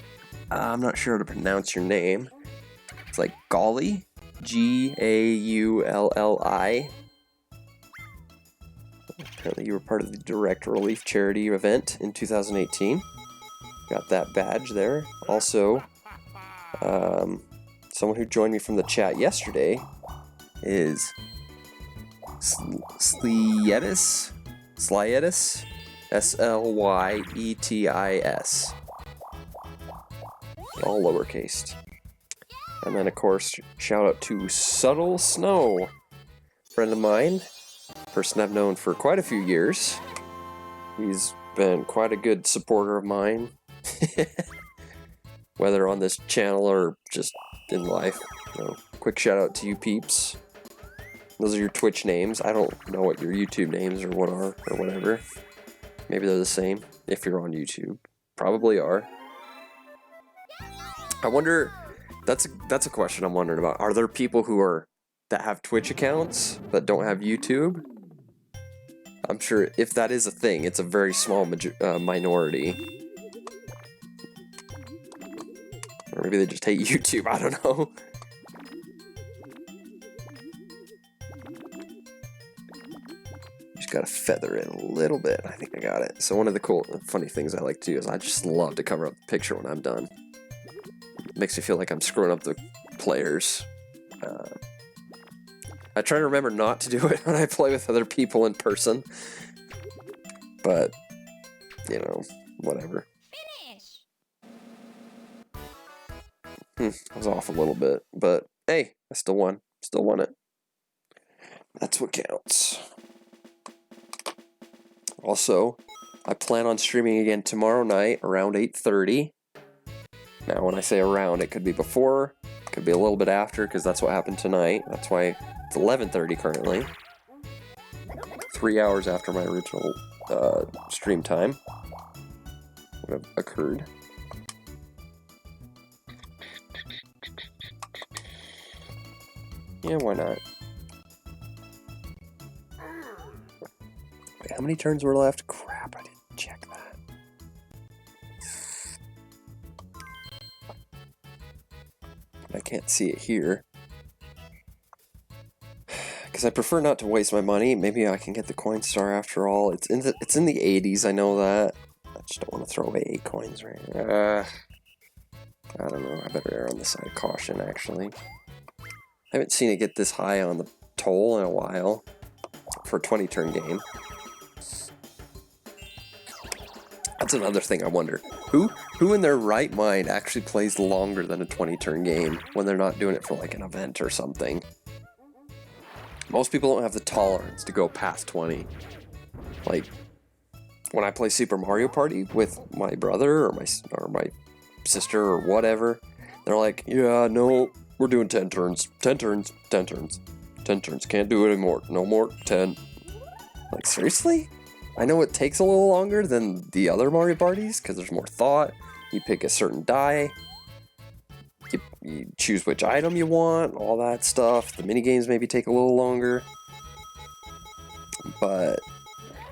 I'm not sure how to pronounce your name. It's like Gaulli, G-A-U-L-L-I. Apparently you were part of the Direct Relief Charity event in 2018. Got that badge there. Also, someone who joined me from the chat yesterday is Slyetis, S-L-Y-E-T-I-S. All lowercase. And then, of course, shout out to Subtle Snow, friend of mine, person I've known for quite a few years. He's been quite a good supporter of mine, whether on this channel or just in life. So, quick shout out to you peeps. Those are your Twitch names. I don't know what your YouTube names or what are or whatever. Maybe they're the same if you're on YouTube. Probably are. I wonder, that's a question I'm wondering about. Are there people that have Twitch accounts that don't have YouTube? I'm sure if that is a thing, it's a very small minority. Or maybe they just hate YouTube, I don't know. Just gotta feather it a little bit. I think I got it. So one of the cool, funny things I like to do is I just love to cover up the picture when I'm done. It makes me feel like I'm screwing up the players. I try to remember not to do it when I play with other people in person. But, you know, whatever. I was off a little bit, but hey, I still won. Still won it. That's what counts. Also, I plan on streaming again tomorrow night around 8:30. Now, when I say around, it could be before, it could be a little bit after, because that's what happened tonight. That's why it's 11:30 currently. 3 hours after my original stream time would have occurred. Yeah, why not? Wait, how many turns were left? Crap, I didn't check that. I can't see it here. Because I prefer not to waste my money. Maybe I can get the coin star after all. It's in the 80s, I know that. I just don't want to throw away 8 coins right here. I don't know, I better err on the side of caution, actually. I haven't seen it get this high on the toll in a while for a 20-turn game. That's another thing I wonder. Who in their right mind actually plays longer than a 20-turn game when they're not doing it for like an event or something? Most people don't have the tolerance to go past 20. Like, when I play Super Mario Party with my brother or my sister or whatever, they're like, yeah, no, we're doing 10 turns, 10 turns, 10 turns, 10 turns, can't do it anymore, no more, 10. Like, seriously? I know it takes a little longer than the other Mario Parties, because there's more thought, you pick a certain die, you choose which item you want, all that stuff, the minigames maybe take a little longer, but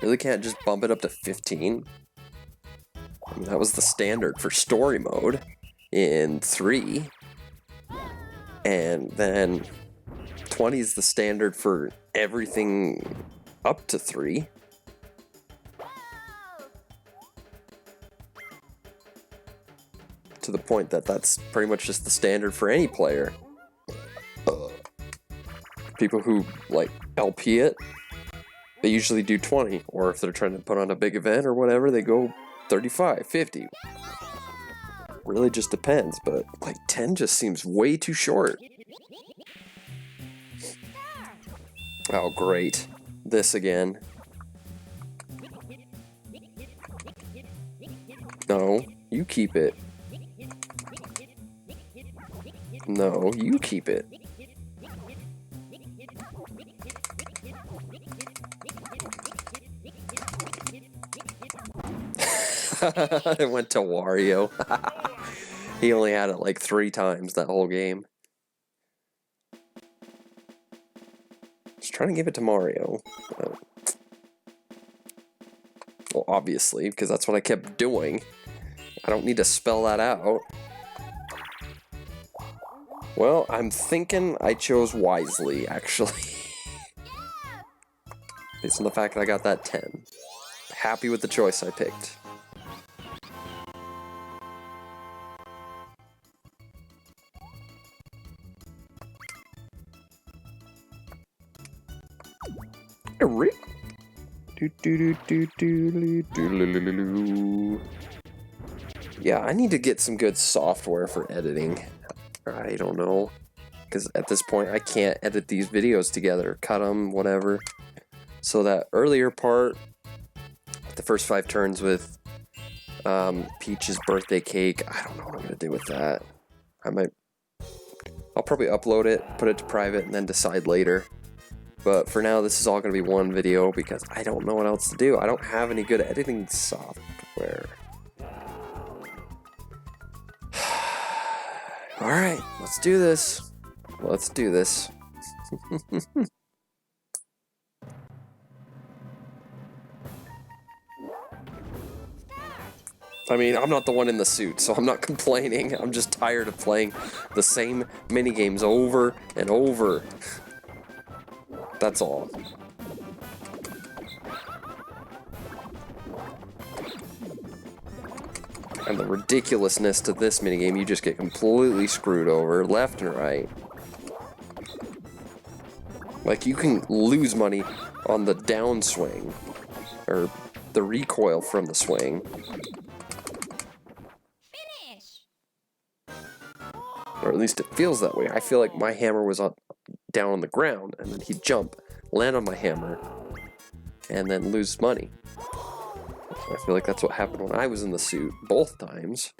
really can't just bump it up to 15. I mean, that was the standard for story mode in 3. And then 20 is the standard for everything up to 3. To the point that that's pretty much just the standard for any player. People who, like, LP it, they usually do 20. Or if they're trying to put on a big event or whatever, they go 35, 50. Really just depends, but like 10 just seems way too short. Oh, great. This again. No, you keep it. No, you keep it. It went to Wario. He only had it like 3 times that whole game. Just trying to give it to Mario. Well, obviously, because that's what I kept doing. I don't need to spell that out. Well, I'm thinking I chose wisely, actually. Based on the fact that I got that 10. Happy with the choice I picked. Yeah, I need to get some good software for editing. I don't know. Because at this point, I can't edit these videos together, cut them, whatever. So that earlier part, the first 5 turns with Peach's birthday cake, I don't know what I'm going to do with that. I'll probably upload it, put it to private, and then decide later. But for now, this is all going to be one video because I don't know what else to do. I don't have any good editing software. Alright, let's do this. Let's do this. I mean, I'm not the one in the suit, so I'm not complaining. I'm just tired of playing the same minigames over and over. That's all. And the ridiculousness to this minigame, you just get completely screwed over left and right. Like, you can lose money on the downswing, or the recoil from the swing. Finish. Or at least it feels that way. I feel like my hammer was down on the ground, and then he'd jump, land on my hammer, and then lose money. I feel like that's what happened when I was in the suit, both times.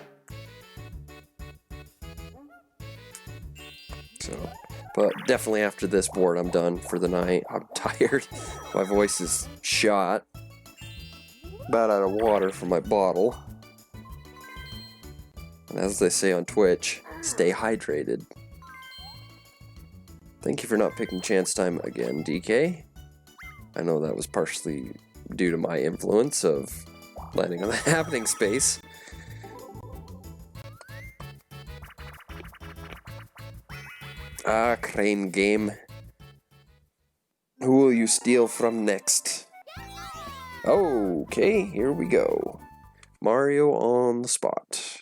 So, but definitely after this board, I'm done for the night. I'm tired. My voice is shot. About out of water from my bottle. And as they say on Twitch, stay hydrated. Thank you for not picking Chance Time again, DK. I know that was partially due to my influence of landing on the happening space. Ah, crane game. Who will you steal from next? Okay, here we go. Mario on the spot.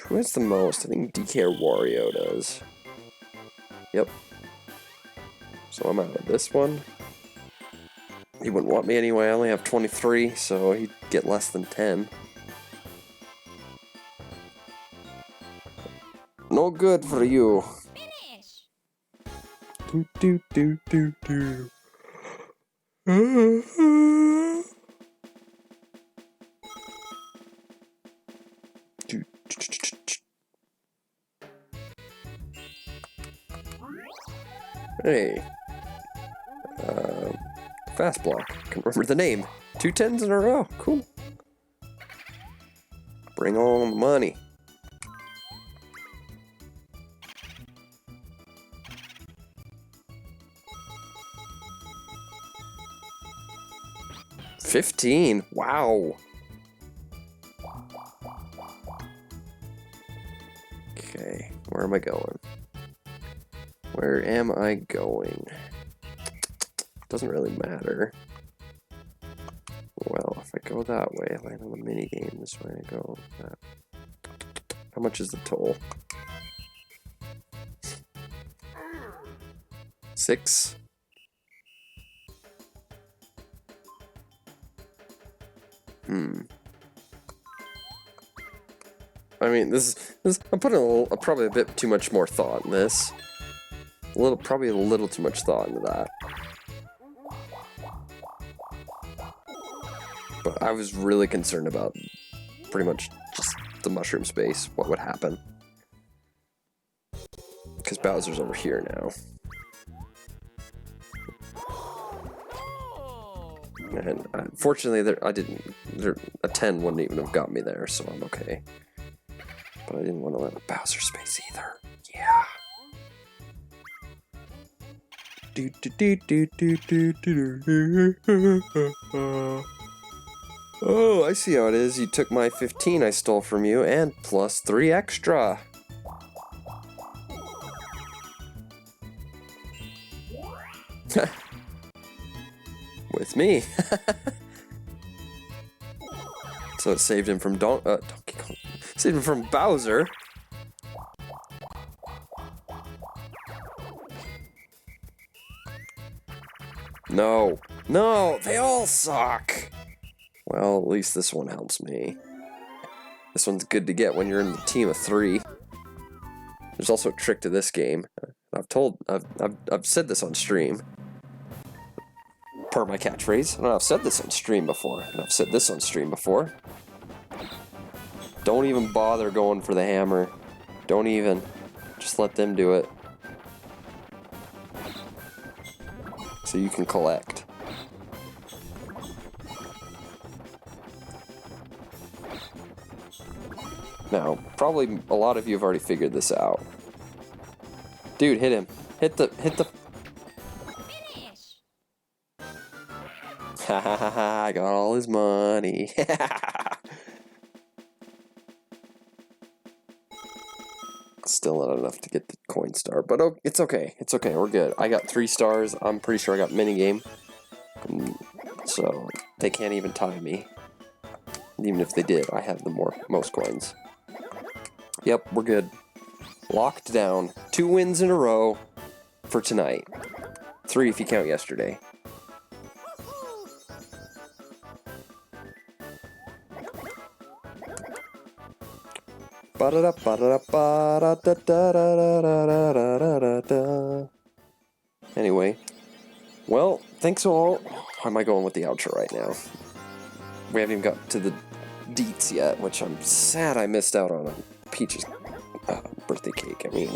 Who has the most? I think DK or Wario does. Yep. So I'm out of this one. He wouldn't want me anyway. I only have 23, so he'd get less than 10. No good for you. Finish. Do do do do do. Hey. Fast block. Can remember the name. 2 10s in a row. Cool. Bring on the money. $15. Wow. Okay, where am I going? Where am I going? Doesn't really matter. Well, if I go that way, I land on the minigame. This way I go that. How much is the toll? 6. I mean, this I'm putting probably a bit too much more thought in this. Probably a little too much thought into that. But I was really concerned about pretty much just the mushroom space, what would happen. Because Bowser's over here now. And unfortunately, a 10 wouldn't even have got me there, so I'm okay. But I didn't want to let a Bowser space either. Yeah. Oh, I see how it is. You took my 15 I stole from you, and plus 3 extra. With me. So it saved him from Donkey Kong. Saved him from Bowser. No. No, they all suck. Well, at least this one helps me. This one's good to get when you're in the team of 3. There's also a trick to this game. I've said this on stream. Per my catchphrase. And I've said this on stream before. And I've said this on stream before. Don't even bother going for the hammer. Don't even. Just let them do it. So you can collect. Now, probably a lot of you have already figured this out. Dude, hit him. Hit the... Finish. Ha ha ha ha, I got all his money. Still not enough to get the coin star, but it's okay. It's okay, we're good. I got 3 stars. I'm pretty sure I got minigame. So they can't even tie me. Even if they did, I have the most coins. Yep, we're good. Locked down. 2 wins in a row for tonight. 3 if you count yesterday. Anyway, well, thanks all. How am I going with the outro right now? We haven't even got to the deets yet, which I'm sad I missed out on Peach's birthday cake. I mean,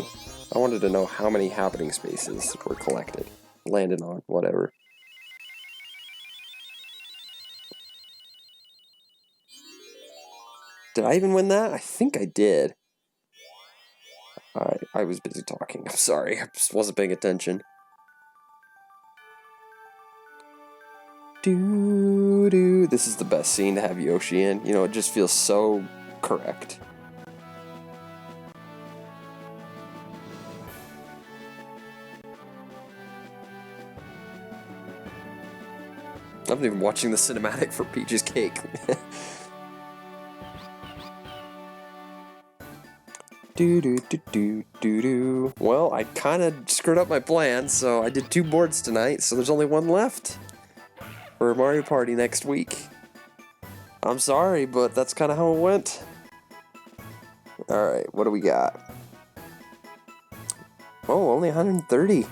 I wanted to know how many happening spaces were collected, landed on, whatever. Did I even win that? I think I did. I was busy talking. I'm sorry. I just wasn't paying attention. Doo-doo. This is the best scene to have Yoshi in. You know, it just feels so correct. I'm not even watching the cinematic for Peach's cake. Do. Well, I kind of screwed up my plan, so I did 2 boards tonight, so there's only 1 left for Mario Party next week. I'm sorry, but that's kind of how it went. Alright, what do we got? Oh, only 130.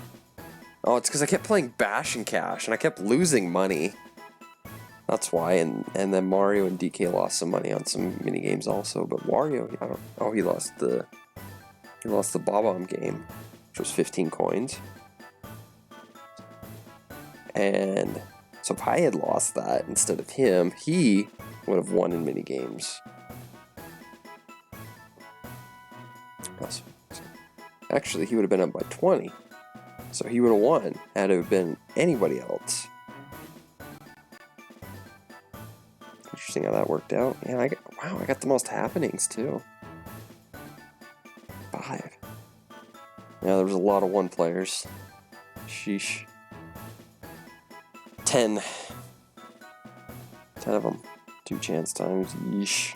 Oh, it's because I kept playing Bash and Cash, and I kept losing money. That's why, and then Mario and DK lost some money on some mini games also. But Wario, he lost the Bob-omb game, which was 15 coins. And so if I had lost that instead of him, he would have won in mini games. Actually, he would have been up by 20, so he would have won had it been anybody else. Interesting how that worked out. Yeah, I got the most happenings too. 5. Yeah, there was a lot of 1 players. Sheesh. 10. 10 of them. 2 chance times. Yeesh.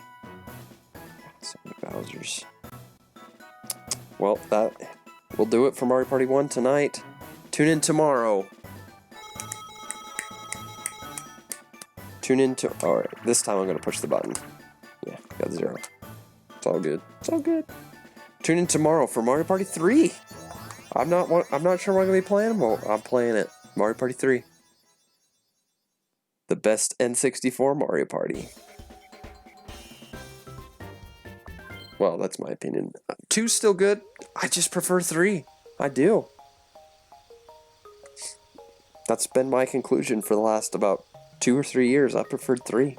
So many Bowsers. Well, that will do it for Mario Party 1 tonight. Tune in tomorrow. Alright, this time I'm going to push the button. Yeah, got 0. It's all good. It's all good. Tune in tomorrow for Mario Party 3. I'm not sure what I'm going to be playing. Well, I'm playing it. Mario Party 3. The best N64 Mario Party. Well, that's my opinion. 2's still good. I just prefer 3. I do. That's been my conclusion for the last about 2 or 3 years. I preferred 3.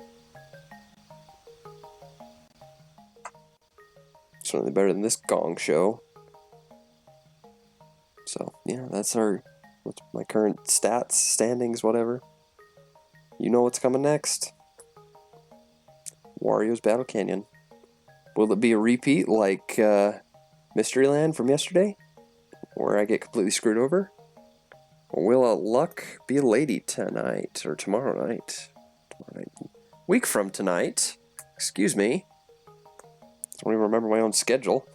Certainly better than this gong show. So, yeah, that's my current stats, standings, whatever. You know what's coming next. Wario's Battle Canyon. Will it be a repeat like Mystery Land from yesterday? Where I get completely screwed over? Or will luck be a lady tonight, or tomorrow night? Week from tonight. Excuse me. I don't even remember my own schedule.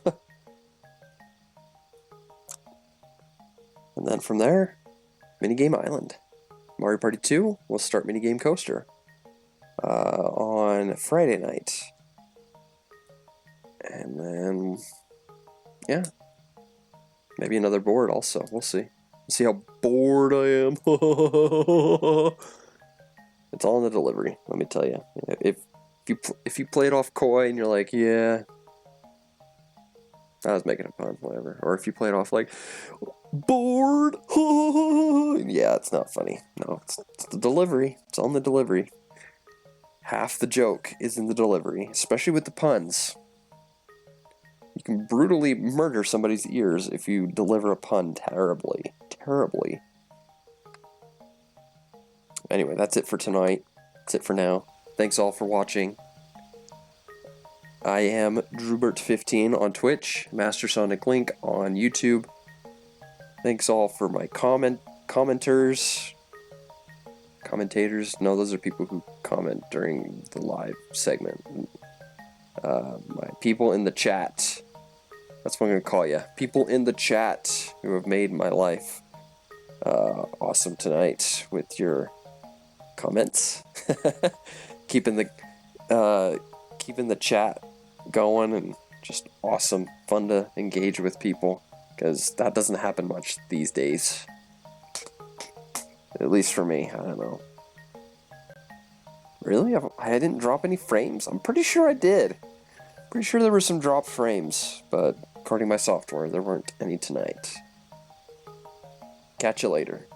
And then from there, Minigame Island. Mario Party 2, we'll start Minigame Coaster on Friday night. And then, yeah, maybe another board also. We'll see. We'll see how bored I am. It's all in the delivery, let me tell you. If you play it off coy and you're like, yeah, I was making a pun, whatever. Or if you play it off like, bored, yeah, it's not funny. No, it's the delivery. It's on the delivery. Half the joke is in the delivery, especially with the puns. You can brutally murder somebody's ears if you deliver a pun terribly. Terribly. anyway, that's it for tonight. That's it for now. Thanks all for watching. I am Drewbert15 on Twitch, Master Sonic Link on YouTube. Thanks all for my commentators. No, those are people who comment during the live segment. My people in the chat. That's what I'm going to call you. People in the chat who have made my life awesome tonight with your comments. keeping the chat going and just awesome. Fun to engage with people because that doesn't happen much these days. At least for me. I don't know. Really? I didn't drop any frames? I'm pretty sure I did. Pretty sure there were some dropped frames, but according to my software, there weren't any tonight. Catch you later.